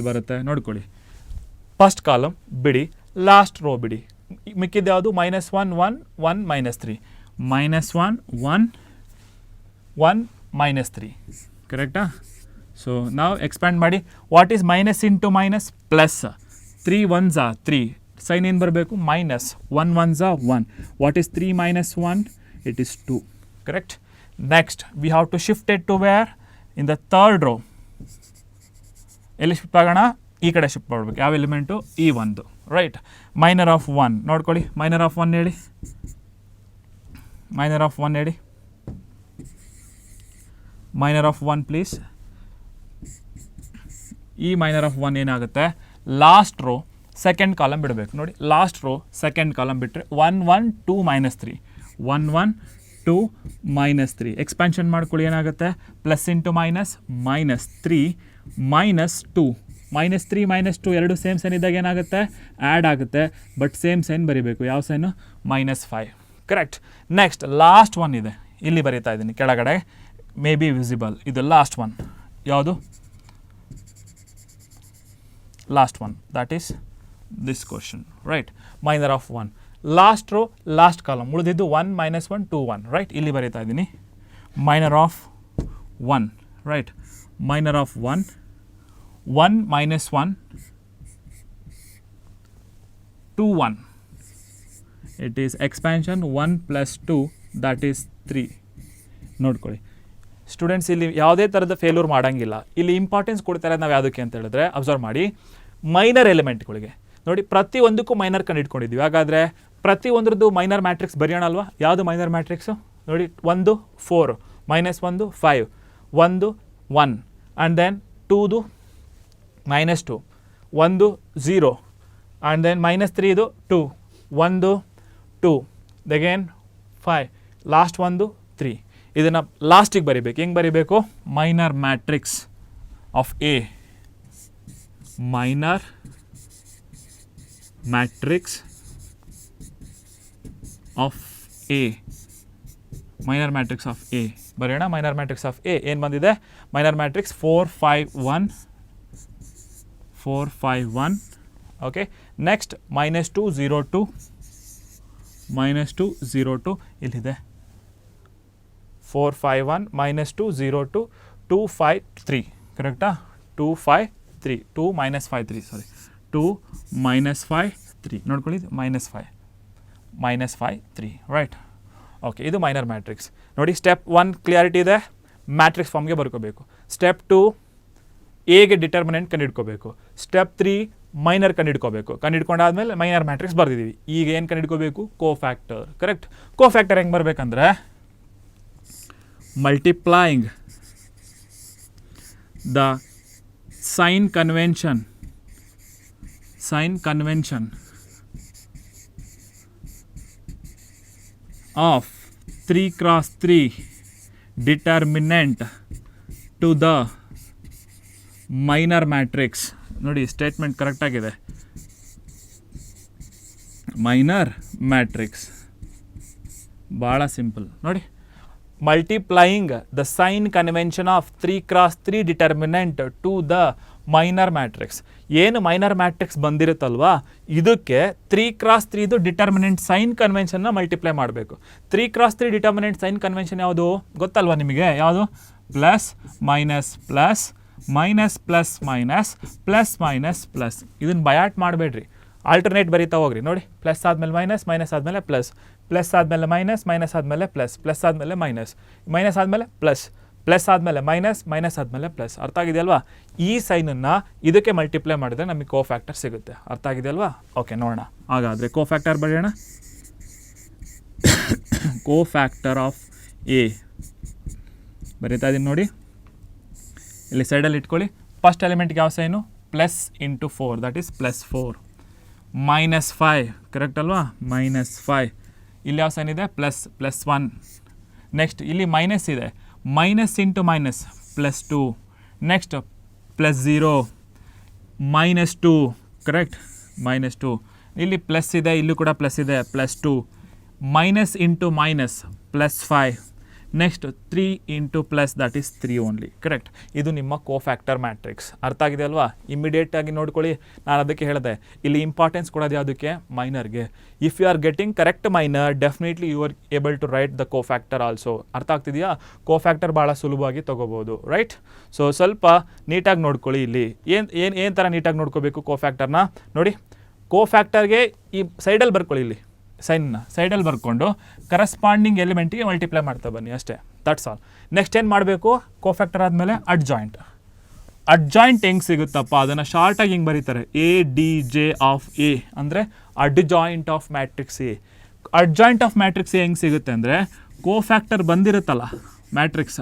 ಬರುತ್ತೆ ನೋಡ್ಕೊಳ್ಳಿ ಫಸ್ಟ್ ಕಾಲಮ್ ಬಿಡಿ ಲಾಸ್ಟ್ ರೋ ಬಿಡಿ ಮಿಕ್ಕಿದ್ದು ಯಾವುದು -1 1 1 -3 -1 1 1 -3 ಕರೆಕ್ಟಾ ಸೊ ನಾವು ಎಕ್ಸ್ಪ್ಯಾಂಡ್ ಮಾಡಿ what is minus into minus plus 3 1s 3 sign ಏನು ಬರಬೇಕು -1 1s 1 what is 3 -1 it is 2 correct next we have to shift it to where in the third row ಎಲ್ಲಿ ಶಿಫ್ಟ್ ಆಗೋಣ ಈ ಕಡೆ ಶಿಫ್ಟ್ ಮಾಡಬೇಕು ಯಾವ ಎಲಿಮೆಂಟು ಈ ಒಂದು ರೈಟ್ ಮೈನರ್ ಆಫ್ 1 ನೋಡ್ಕೊಳ್ಳಿ ಮೈನರ್ ಆಫ್ 1 ಹೇಳಿ ಮೈನರ್ ಆಫ್ 1 ಪ್ಲೀಸ್ ಈ ಮೈನರ್ ಆಫ್ 1 ಏನಾಗುತ್ತೆ ಲಾಸ್ಟ್ ರೋ ಸೆಕೆಂಡ್ ಕಾಲಮ್ ಬಿಡಬೇಕು ನೋಡಿ ಲಾಸ್ಟ್ ರೋ ಸೆಕೆಂಡ್ ಕಾಲಮ್ ಬಿಟ್ಟರೆ 1 1 2 -3 1 1 2 -3 ಎಕ್ಸ್ಪ್ಯಾನ್ಷನ್ ಮಾಡ್ಕೊಳ್ಳಿ ಏನಾಗುತ್ತೆ ಪ್ಲಸ್ ಇಂಟು ಮೈನಸ್ -3 -2 -3 -2 ಎರಡು ಸೇಮ್ ಸೈನ್ ಇದ್ದಾಗ ಏನಾಗುತ್ತೆ ಆ್ಯಡ್ ಆಗುತ್ತೆ ಬಟ್ ಸೇಮ್ ಸೈನ್ ಬರೀಬೇಕು ಯಾವ sign -5 correct next last one ಇದೆ ಇಲ್ಲಿ ಬರೀತಾ ಇದ್ದೀನಿ ಕೆಳಗಡೆ ಮೇ ಬಿ ವಿಸಿಬಲ್ ಇದು ಲಾಸ್ಟ್ ಒನ್ ಯಾವುದು last one that is this question right minor of 1 last row last column ಉಳಿದಿದ್ದು 1 -1 2 1 ರೈಟ್ ಇಲ್ಲಿ ಬರೀತಾ ಇದ್ದೀನಿ minor of 1 right minor of 1 1 -1 2 1 it is expansion 1 plus 2 that is 3 ನೋಡ್ಕೊಳ್ಳಿ ಸ್ಟೂಡೆಂಟ್ಸ್ ಇಲ್ಲಿ ಯಾವುದೇ ಥರದ ಫೇಲ್ಯೂರ್ ಮಾಡೋಂಗಿಲ್ಲ ಇಲ್ಲಿ ಇಂಪಾರ್ಟೆನ್ಸ್ ಕೊಡ್ತಾರೆ ನಾವು ಯಾವುದಕ್ಕೆ ಅಂತ ಹೇಳಿದ್ರೆ ಅಬ್ಸರ್ವ್ ಮಾಡಿ ಮೈನರ್ ಎಲಿಮೆಂಟ್ಗಳಿಗೆ ನೋಡಿ ಪ್ರತಿಯೊಂದಕ್ಕೂ ಮೈನರ್ ಕಂಡು ಇಟ್ಕೊಂಡಿದ್ದೀವಿ ಹಾಗಾದರೆ ಪ್ರತಿಯೊಂದ್ರದ್ದು ಮೈನರ್ ಮ್ಯಾಟ್ರಿಕ್ಸ್ ಬರೆಯೋಣ ಅಲ್ವಾ ಯಾವುದು ಮೈನರ್ ಮ್ಯಾಟ್ರಿಕ್ಸು ನೋಡಿ 1 4 -1 5 1 1 ಆ್ಯಂಡ್ ದೆನ್ 2 -2 1 0 ಆ್ಯಂಡ್ ದೆನ್ -3 ಇದು 2 1 2 ಅಗೇನ್ 5 ಲಾಸ್ಟ್ 1 3 ಇದನ್ನು ಲಾಸ್ಟಿಗೆ ಬರೀಬೇಕು ಹೆಂಗೆ ಬರೀಬೇಕು minor matrix of A minor matrix of A minor matrix of A ಬರೆಯೋಣ ಮೈನರ್ ಮ್ಯಾಟ್ರಿಕ್ಸ್ ಆಫ್ ಎ ಏನು ಬಂದಿದೆ ಮೈನರ್ ಮ್ಯಾಟ್ರಿಕ್ಸ್ 4 5 1 4 5 1 ಓಕೆ ನೆಕ್ಸ್ಟ್ -2 0 2 -2 0 2 ಇಲ್ಲಿದೆ 4 5 1 -2 0 2 2 5 3 ಕರೆಕ್ಟಾ 2 5 3 2 -5 3 ಸಾರಿ 2 -5 3 ನೋಡ್ಕೊಳ್ಳಿ -5 3 ರೈಟ್ ಓಕೆ ಇದು ಮೈನರ್ ಮ್ಯಾಟ್ರಿಕ್ಸ್ ನೋಡಿ ಸ್ಟೆಪ್ 1 ಕ್ಲಿಯಾರಿಟಿ ಇದೆ ಮ್ಯಾಟ್ರಿಕ್ಸ್ ಫಾರ್ಮ್ಗೆ ಬರ್ಕೋಬೇಕು ಸ್ಟೆಪ್ 2 ಎಗೆ ಡಿಟರ್ಮಿನೆಂಟ್ ಕಂಡುಹಿಡ್ಕೋಬೇಕು ಸ್ಟೆಪ್ 3 ಮೈನರ್ ಕಂಡುಹಿಡ್ಕೊಂಡಾದ್ಮೇಲೆ ಮೈನರ್ ಮ್ಯಾಟ್ರಿಕ್ಸ್ ಬರ್ದಿದ್ದೀವಿ ಈಗ ಏನು ಕಂಡುಹಿಡ್ಕೋಬೇಕು ಕೋಫ್ಯಾಕ್ಟರ್ ಕರೆಕ್ಟ್ ಕೋಫ್ಯಾಕ್ಟರ್ ಹೆಂಗೆ ಬರಬೇಕಂದ್ರೆ multiplying the sign convention of 3 cross 3 determinant to the minor matrix ನೋಡಿ ಸ್ಟೇಟ್ಮೆಂಟ್ ಕರೆಕ್ಟ್ ಆಗಿದೆ ಮೈನರ್ ಮ್ಯಾಟ್ರಿಕ್ಸ್ ಭಾಳ ಸಿಂಪಲ್ ನೋಡಿ multiplying the sign convention of 3 cross 3 determinant to the minor matrix ಏನು ಮೈನರ್ ಮ್ಯಾಟ್ರಿಕ್ಸ್ ಬಂದಿರುತ್ತಲ್ವಾ ಇದಕ್ಕೆ 3 cross 3 determinant sign ಕನ್ವೆನ್ಷನ್ನ multiply ಮಾಡಬೇಕು 3 cross 3 determinant sign convention ಯಾವುದು ಗೊತ್ತಲ್ವಾ ನಿಮಗೆ ಯಾವುದು plus minus plus minus plus minus plus minus plus ಇದನ್ನು ಬಯಾಟ್ ಮಾಡಬೇಡ್ರಿ ಆಲ್ಟರ್ನೇಟ್ ಬರೀತಾ ಹೋಗ್ರಿ ನೋಡಿ ಪ್ಲಸ್ ಆದಮೇಲೆ ಮೈನಸ್ ಮೈನಸ್ ಆದಮೇಲೆ ಪ್ಲಸ್ ಪ್ಲಸ್ ಆದಮೇಲೆ ಮೈನಸ್ ಮೈನಸ್ ಆದಮೇಲೆ ಪ್ಲಸ್ ಪ್ಲಸ್ ಆದಮೇಲೆ ಮೈನಸ್ ಮೈನಸ್ ಆದಮೇಲೆ ಪ್ಲಸ್ ಪ್ಲಸ್ ಆದಮೇಲೆ ಮೈನಸ್, ಮೈನಸ್ ಆದಮೇಲೆ ಪ್ಲಸ್. ಅರ್ಥ ಆಗಿದೆ ಅಲ್ವಾ? ಈ ಸೈನನ್ನು ಇದಕ್ಕೆ ಮಲ್ಟಿಪ್ಲೈ ಮಾಡಿದ್ರೆ ನಮಗೆ ಕೋಫ್ಯಾಕ್ಟರ್ ಸಿಗುತ್ತೆ. ಅರ್ಥ ಆಗಿದೆ ಅಲ್ವಾ? ಓಕೆ, ನೋಡೋಣ. ಹಾಗಾದರೆ ಕೋಫ್ಯಾಕ್ಟರ್ ಬರೆಯೋಣ. ಕೋಫ್ಯಾಕ್ಟರ್ ಆಫ್ ಎ ಬರೀತಾ ಇದ್ದೀನಿ ನೋಡಿ. ಇಲ್ಲಿ ಸೈಡಲ್ಲಿ ಇಟ್ಕೊಳ್ಳಿ. ಫಸ್ಟ್ ಎಲಿಮೆಂಟ್ಗೆ ಯಾವ sign? Plus into 4, that is +4. -5 correct ಅಲ್ವಾ? -5. ಇಲ್ಲಿ ಯಾವ ಸೈನ್ ಇದೆ? +1. ನೆಕ್ಸ್ಟ್ ಇಲ್ಲಿ ಮೈನಸ್ ಇದೆ, minus into minus +2. Next +0 -2 correct, -2. ಇಲ್ಲಿ ಪ್ಲಸ್ ಇದೆ, ಇಲ್ಲೂ ಕೂಡ ಪ್ಲಸ್ ಇದೆ, +2. Minus into minus +5. Next 3 into plus, that is 3 only. Correct. ಇದು ನಿಮ್ಮ ಕೋಫ್ಯಾಕ್ಟರ್ ಮ್ಯಾಟ್ರಿಕ್ಸ್. ಅರ್ಥ ಆಗಿದೆ ಅಲ್ವಾ? ಇಮಿಡಿಯೇಟಾಗಿ ನೋಡ್ಕೊಳ್ಳಿ. ನಾನು ಅದಕ್ಕೆ ಹೇಳಿದೆ, ಇಲ್ಲಿ ಇಂಪಾರ್ಟೆನ್ಸ್ ಕೊಡೋದು ಯಾವುದಕ್ಕೆ? ಮೈನರ್ಗೆ. If you are getting correct minor, definitely you are able to write the cofactor also. ಅರ್ಥ ಆಗ್ತಿದೆಯಾ? ಕೋಫ್ಯಾಕ್ಟರ್ ಭಾಳ ಸುಲಭವಾಗಿ ತೊಗೋಬೋದು, ರೈಟ್? ಸೊ ಸ್ವಲ್ಪ ನೀಟಾಗಿ ನೋಡ್ಕೊಳ್ಳಿ. ಇಲ್ಲಿ ಏನು ಥರ ನೀಟಾಗಿ ನೋಡ್ಕೋಬೇಕು ಕೋಫ್ಯಾಕ್ಟರ್ನ ನೋಡಿ. ಕೋಫ್ಯಾಕ್ಟರ್ಗೆ ಈ ಸೈಡಲ್ಲಿ ಬರ್ಕೊಳ್ಳಿ, ಇಲ್ಲಿ ಸೈನ್ನ ಸೈಡಲ್ಲಿ ಬರ್ಕೊಂಡು ಕರೆಸ್ಪಾಂಡಿಂಗ್ ಎಲಿಮೆಂಟಿಗೆ ಮಲ್ಟಿಪ್ಲೈ ಮಾಡ್ತಾ ಬನ್ನಿ ಅಷ್ಟೇ. That's all. ನೆಕ್ಸ್ಟ್ ಏನು ಮಾಡಬೇಕು? ಕೋಫ್ಯಾಕ್ಟರ್ ಆದಮೇಲೆ ಅಡ್ಜಾಯಿಂಟ್. ಅಡ್ಜಾಯಿಂಟ್ ಹೆಂಗೆ ಸಿಗುತ್ತಪ್ಪ? ಅದನ್ನು ಶಾರ್ಟಾಗಿ ಹಿಂಗೆ ಬರೀತಾರೆ, ADJ ಆಫ್ ಎ ಅಂದರೆ adjoint of matrix A. Adjoint of matrix A ಹೆಂಗೆ ಸಿಗುತ್ತೆ ಅಂದರೆ, ಕೋಫ್ಯಾಕ್ಟರ್ ಬಂದಿರುತ್ತಲ್ಲ ಮ್ಯಾಟ್ರಿಕ್ಸ್,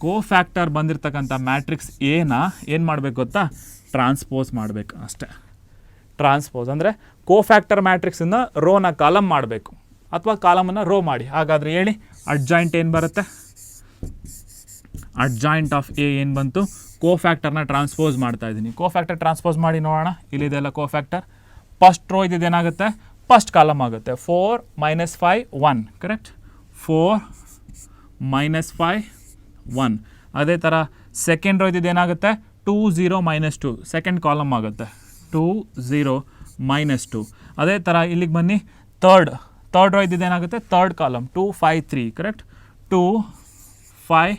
ಕೋಫ್ಯಾಕ್ಟರ್ ಬಂದಿರತಕ್ಕಂಥ ಮ್ಯಾಟ್ರಿಕ್ಸ್ ಎನ ಏನು ಮಾಡಬೇಕು ಗೊತ್ತಾ? ಟ್ರಾನ್ಸ್ಪೋಸ್ ಮಾಡಬೇಕು ಅಷ್ಟೇ. ಟ್ರಾನ್ಸ್ಪೋಸ್ ಅಂದರೆ ಕೋಫ್ಯಾಕ್ಟರ್ ಮ್ಯಾಟ್ರಿಕ್ಸನ್ನು ರೋನ ಕಾಲಮ್ ಮಾಡಬೇಕು, ಅಥವಾ ಕಾಲಮನ್ನು ರೋ ಮಾಡಿ. ಹಾಗಾದರೆ ಹೇಳಿ, ಅಡ್ಜಾಯಿಂಟ್ ಏನು ಬರುತ್ತೆ? ಅಡ್ಜಾಯಿಂಟ್ ಆಫ್ ಎ ಏನು ಬಂತು? ಕೋಫ್ಯಾಕ್ಟರ್ನ ಟ್ರಾನ್ಸ್ಪೋಸ್ ಮಾಡ್ತಾ ಇದ್ದೀನಿ. ಕೋಫ್ಯಾಕ್ಟರ್ ಟ್ರಾನ್ಸ್ಪೋಸ್ ಮಾಡಿ ನೋಡೋಣ. ಇಲ್ಲಿದೆಲ್ಲ ಕೋಫ್ಯಾಕ್ಟರ್. ಫಸ್ಟ್ ರೋ ಇದೇನಾಗುತ್ತೆ? ಫಸ್ಟ್ ಕಾಲಮ್ ಆಗುತ್ತೆ. 4 - 5 1 ಕರೆಕ್ಟ್. 4 - 5 1. ಅದೇ ಥರ ಸೆಕೆಂಡ್ ರೋ ಇದೇನಾಗುತ್ತೆ? 2 0 - 2 ಸೆಕೆಂಡ್ ಕಾಲಮ್ ಆಗುತ್ತೆ. 2 0 - 2. ಅದೇ ಥರ ಇಲ್ಲಿಗೆ ಬನ್ನಿ. ಥರ್ಡ್ ರೋ ಇದೇನಾಗುತ್ತೆ? Third column 2 5 3 correct. 2 5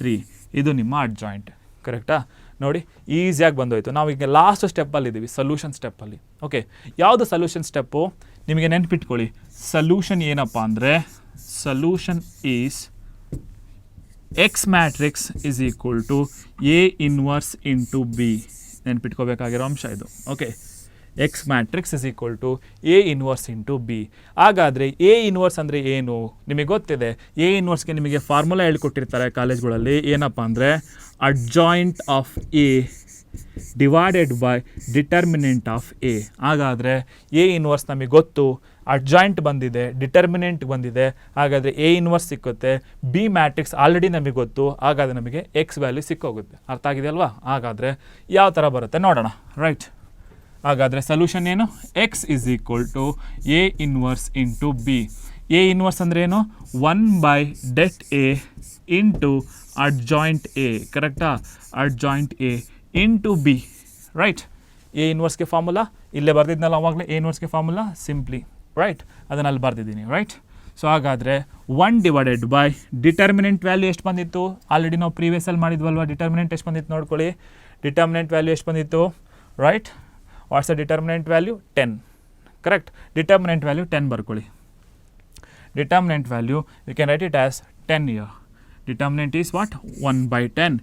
3 ಇದು ನಿಮ್ಮ ಅಡ್ಜಾಯಿಂಟ್. ಕರೆಕ್ಟಾ? ನೋಡಿ, ಈಸಿಯಾಗಿ ಬಂದೋಯ್ತು. ನಾವು ಈಗ ಲಾಸ್ಟ್ ಸ್ಟೆಪ್ಪಲ್ಲಿದ್ದೀವಿ, ಸೊಲ್ಯೂಷನ್ ಸ್ಟೆಪ್ಪಲ್ಲಿ. ಓಕೆ, ಯಾವುದು ಸೊಲ್ಯೂಷನ್ ಸ್ಟೆಪ್ಪು? ನಿಮಗೆ ನೆನ್ಪಿಟ್ಕೊಳ್ಳಿ. ಸೊಲ್ಯೂಷನ್ ಏನಪ್ಪ ಅಂದರೆ, solution is x matrix is equal to A inverse into B. ನೆನ್ಪಿಟ್ಕೋಬೇಕಾಗಿರೋ ಅಂಶ ಇದು. Okay, x matrix is equal to A inverse into B. ಹಾಗಾದರೆ A ಇನ್ವರ್ಸ್ ಅಂದರೆ ಏನು? ನಿಮಗೆ ಗೊತ್ತಿದೆ. A ಇನ್ವರ್ಸ್ಗೆ ನಿಮಗೆ ಫಾರ್ಮುಲಾ ಹೇಳ್ಕೊಟ್ಟಿರ್ತಾರೆ ಕಾಲೇಜ್ಗಳಲ್ಲಿ. ಏನಪ್ಪ ಅಂದರೆ, adjoint of A divided by determinant of A. ಹಾಗಾದರೆ A ಇನ್ವರ್ಸ್ ನಮಗೆ ಗೊತ್ತು, ಅಡ್ಜಾಯಿಂಟ್ ಬಂದಿದೆ, ಡಿಟರ್ಮಿನೆಂಟ್ ಬಂದಿದೆ. ಹಾಗಾದರೆ A ಇನ್ವರ್ಸ್ ಸಿಕ್ಕುತ್ತೆ. B ಮ್ಯಾಟ್ರಿಕ್ಸ್ ಆಲ್ರೆಡಿ ನಮಗೆ ಗೊತ್ತು. ಹಾಗಾದರೆ ನಮಗೆ ಎಕ್ಸ್ ವ್ಯಾಲ್ಯೂ ಸಿಕ್ಕೋಗುತ್ತೆ. ಅರ್ಥ ಆಗಿದೆ ಅಲ್ವಾ? ಹಾಗಾದರೆ ಯಾವ ಥರ ಬರುತ್ತೆ ನೋಡೋಣ, ರೈಟ್? ಹಾಗಾದರೆ ಸೊಲ್ಯೂಷನ್ ಏನು? X is equal to A inverse into B. A inverse ಅಂದರೆ ಏನು? 1/det A into adjoint A. ಕರೆಕ್ಟಾ? Adjoint A into B, right? A ಇನ್ವರ್ಸ್ಗೆ ಫಾರ್ಮುಲಾ ಇಲ್ಲೇ ಬರ್ದಿದ್ನಲ್ಲ ಅವಾಗಲೇ. A ಇನ್ವರ್ಸ್ಗೆ ಫಾರ್ಮುಲಾ ಸಿಂಪ್ಲಿ, ರೈಟ್? ಅದನ್ನು ಅಲ್ಲಿ ಬರ್ದಿದ್ದೀನಿ, ರೈಟ್? ಸೊ ಹಾಗಾದರೆ 1 ಡಿವೈಡೆಡ್ ಬೈ ಡಿಟರ್ಮಿನೆಂಟ್ ವ್ಯಾಲ್ಯೂ ಎಷ್ಟು ಬಂದಿತ್ತು? ಆಲ್ರೆಡಿ ನಾವು ಪ್ರೀವಿಯಸಲ್ಲಿ ಮಾಡಿದ್ವಲ್ವ. ಡಿಟರ್ಮಿನೆಂಟ್ ಎಷ್ಟು ಬಂದಿತ್ತು ನೋಡ್ಕೊಳ್ಳಿ. ಡಿಟರ್ಮಿನೆಂಟ್ ವ್ಯಾಲ್ಯೂ ಎಷ್ಟು ಬಂದಿತ್ತು? Right? What's the determinant value? 10 correct. Determinant value 10 ಬರ್ಕೊಳ್ಳಿ. Determinant value you can write it as 10 here. Determinant is what? 1/10.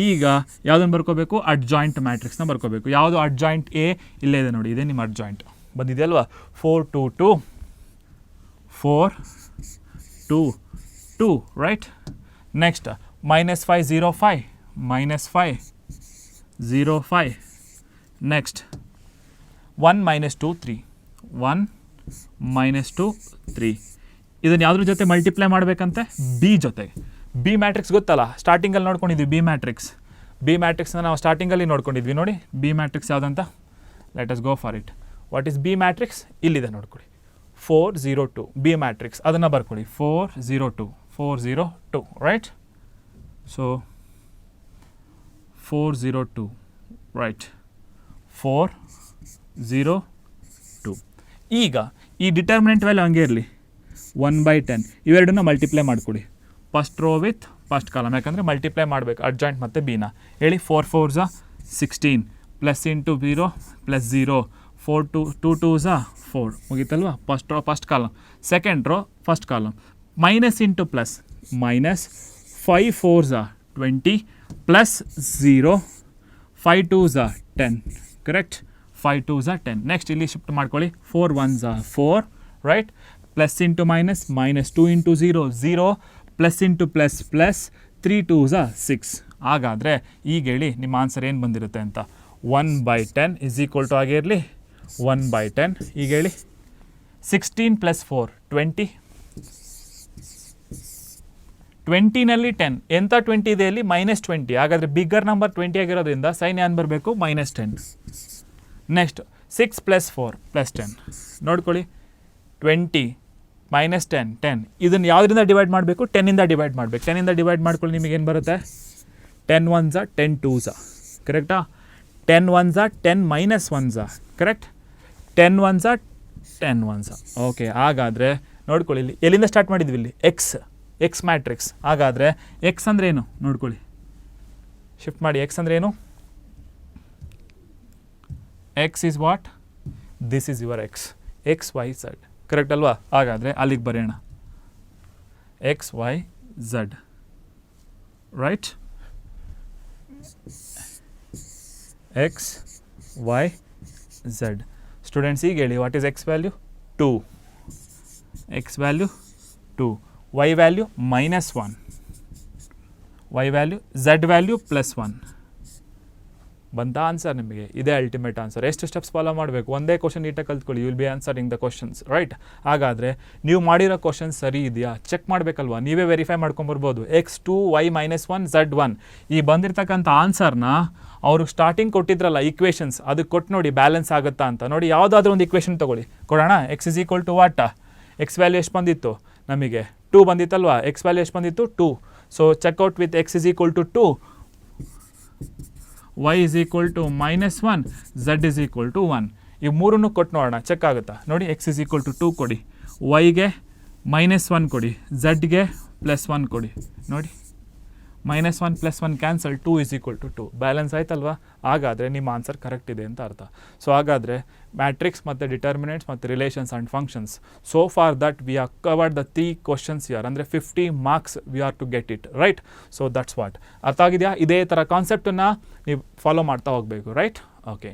ಈಗ ಯಾವುದನ್ನು ಬರ್ಕೋಬೇಕು? ಅಡ್ಜಾಯಿಂಟ್ ಮ್ಯಾಟ್ರಿಕ್ಸ್ನ ಬರ್ಕೋಬೇಕು. ಯಾವುದು ಅಡ್ಜಾಯಿಂಟ್? A ಇಲ್ಲೇ ಇದೆ ನೋಡಿ, ಇದೆ ನಿಮ್ಮ ಅಡ್ಜಾಯಿಂಟ್. ಬಂದಿದೆ ಅಲ್ವಾ? 4 2 2 4 2 2, ರೈಟ್? ನೆಕ್ಸ್ಟ್ -5 0 5 -5 0 5. ನೆಕ್ಸ್ಟ್ 1 - 2 3 1 - 2 3. ಇದನ್ನು ಯಾವುದ್ರ ಜೊತೆ ಮಲ್ಟಿಪ್ಲೈ ಮಾಡಬೇಕಂತೆ? B ಜೊತೆ. B ಮ್ಯಾಟ್ರಿಕ್ಸ್ ಗೊತ್ತಲ್ಲ, ಸ್ಟಾರ್ಟಿಂಗಲ್ಲಿ ನೋಡ್ಕೊಂಡಿದ್ವಿ. B ಮ್ಯಾಟ್ರಿಕ್ಸ್ನ ನಾವು ಸ್ಟಾರ್ಟಿಂಗಲ್ಲಿ ನೋಡ್ಕೊಂಡಿದ್ವಿ ನೋಡಿ. B ಮ್ಯಾಟ್ರಿಕ್ಸ್ ಯಾವುದಂತ? Let us go for it. What is B matrix? ಇಲ್ಲಿದೆ ನೋಡ್ಕೊಳ್ಳಿ. 4 0 2 B ಮ್ಯಾಟ್ರಿಕ್ಸ್. ಅದನ್ನು ಬರ್ಕೊಳ್ಳಿ. 4 0 2 4 0 2, ರೈಟ್? So 4 0 2, right? 4 0 2. ಈಗ ಈ ಡಿಟರ್ಮಿನೆಂಟ್ ವ್ಯಾಲ್ಯೂ ಹಂಗೆ ಇರಲಿ. 1/10 ಇವೆರಡನ್ನ ಮಲ್ಟಿಪ್ಲೈ ಮಾಡಿಕೊಡಿ. First row with first column, ಯಾಕಂದರೆ ಮಲ್ಟಿಪ್ಲೈ ಮಾಡಬೇಕು ಅಡ್ಜಾಯಿಂಟ್ ಮತ್ತು B ನ. ಹೇಳಿ. 4 4s 16 plus into 0 plus 0 4 2 2s 4 ಮುಗೀತಲ್ವಾ? First row first column. Second row first column. Minus into plus minus 5 4s are 20 plus 0, 5 2s are 10, correct? 5 2s are 10. Next ಇಲ್ಲಿ shift ಮಾಡ್ಕೊಳ್ಳಿ, 4 1s are 4, right? Plus into minus, minus 2 into 0, 0, plus into plus, plus 3 2s are 6. ಹಾಗಾದರೆ ಈಗ ಹೇಳಿ ನಿಮ್ಮ answer ಏನು ಬಂದಿರುತ್ತೆ ಅಂತ. 1/10 is equal to ಆಗಿರಲಿ 1/10. ಈಗ ಹೇಳಿ 16 ಪ್ಲಸ್ 4 20. 20ನಲ್ಲಿ 10 ಎಂಥ 20 ಇದೆ ಇಲ್ಲಿ -20. ಹಾಗಾದರೆ ಬಿಗ್ಗರ್ ನಂಬರ್ 20 ಆಗಿರೋದ್ರಿಂದ ಸೈನ್ ಏನು ಬರಬೇಕು -10. Next 6 plus 4 plus 10. ನೋಡ್ಕೊಳ್ಳಿ 20 -10 10. ಇದನ್ನು ಯಾವುದರಿಂದ ಡಿವೈಡ್ ಮಾಡಬೇಕು? 10ಇಂದ ಡಿವೈಡ್ ಮಾಡಬೇಕು. 10ಇಂದ ಡಿವೈಡ್ ಮಾಡ್ಕೊಳ್ಳಿ, ನಿಮಗೇನು ಬರುತ್ತೆ? 10 1s are 10 2s are, ಕರೆಕ್ಟಾ? 10 1s are 10 minus 1s are, correct? 10 1s are 10 1s are. Okay, ಹಾಗಾದರೆ ನೋಡ್ಕೊಳ್ಳಿ ಇಲ್ಲಿ ಎಲ್ಲಿಂದ ಸ್ಟಾರ್ಟ್ ಮಾಡಿದ್ವಿ? ಇಲ್ಲಿ ಎಕ್ಸ್ ಮ್ಯಾಟ್ರಿಕ್ಸ್. ಹಾಗಾದರೆ ಎಕ್ಸ್ ಅಂದರೆ ಏನು ನೋಡ್ಕೊಳ್ಳಿ, ಶಿಫ್ಟ್ ಮಾಡಿ. ಎಕ್ಸ್ ಅಂದರೆ ಏನು? X is what? This is your X, X Y Z, correct ಅಲ್ವಾ? ಹಾಗಾದರೆ ಅಲ್ಲಿಗೆ ಬರೆಯೋಣ, X Y Z, right? X Y Z. Students ಈಗ ಹೇಳಿ, what is X value? 2. X value 2, Y value -1, Y value Z value +1. ಬಂತ answer ನಿಮಗೆ? ಇದೇ ultimate answer. ಎಷ್ಟು ಸ್ಟೆಪ್ಸ್ ಫಾಲೋ ಮಾಡಬೇಕು? ಒಂದೇ ಕ್ವಶನ್ ನೀಟಾಗಿ ಕಲ್ತ್ಕೊಳ್ಳಿ, you will be answering the questions, right? ಹಾಗಾದರೆ ನೀವು ಮಾಡಿರೋ ಕ್ವಶನ್ ಸರಿ ಇದೆಯಾ ಚೆಕ್ ಮಾಡಬೇಕಲ್ವಾ? ನೀವೇ ವೆರಿಫೈ ಮಾಡ್ಕೊಂಬರ್ಬೋದು. x2 y -1 z1 ಈ ಬಂದಿರತಕ್ಕಂಥ ಆನ್ಸರ್ನ ಅವರು ಸ್ಟಾರ್ಟಿಂಗ್ ಕೊಟ್ಟಿದ್ರಲ್ಲ ಈಕ್ವೇಷನ್ಸ್, ಅದಕ್ಕೆ ಕೊಟ್ಟು ನೋಡಿ ಬ್ಯಾಲೆನ್ಸ್ ಆಗುತ್ತಾ ಅಂತ ನೋಡಿ. ಯಾವುದಾದ್ರೂ ಒಂದು ಈಕ್ವೇಷನ್ ತೊಗೊಳ್ಳಿ, ಕೊಡೋಣ. X is equal to what? X value ಎಷ್ಟು ಬಂದಿತ್ತು ನಮಗೆ? 2 ಬಂದಿತ್ತಲ್ವಾ? ಎಕ್ಸ್ ವ್ಯಾಲ್ಯೂ ಎಷ್ಟು ಬಂದಿತ್ತು? 2. So check out with x is equal to 2, y is equal to -1, z is equal to 1. ಈ ಮೂರನ್ನು ಕೊಟ್ಟು ನೋಡೋಣ, ಚೆಕ್ ಆಗುತ್ತಾ ನೋಡಿ. x is equal to 2 ಕೊಡಿ, yಗೆ -1 ಕೊಡಿ, zಗೆ +1 ಕೊಡಿ. ನೋಡಿ -1 +1 cancel, 2 is equal to 2. Balance ಆಯ್ತಲ್ವಾ? ಹಾಗಾದರೆ ನಿಮ್ಮ ಆನ್ಸರ್ ಕರೆಕ್ಟ್ ಇದೆ ಅಂತ ಅರ್ಥ. ಸೊ ಹಾಗಾದರೆ ಮ್ಯಾಟ್ರಿಕ್ಸ್ ಮತ್ತು ಡಿಟರ್ಮಿನೆಂಟ್ಸ್ ಮತ್ತು relations and functions, so for that we are covered the 3 questions here. ಅಂದರೆ 50 marks we are to get it, right? So that's what. ಅರ್ಥ ಆಗಿದೆಯಾ? ಇದೇ ಥರ ಕಾನ್ಸೆಪ್ಟನ್ನು ನೀವು ಫಾಲೋ ಮಾಡ್ತಾ ಹೋಗಬೇಕು, ರೈಟ್? ಓಕೆ.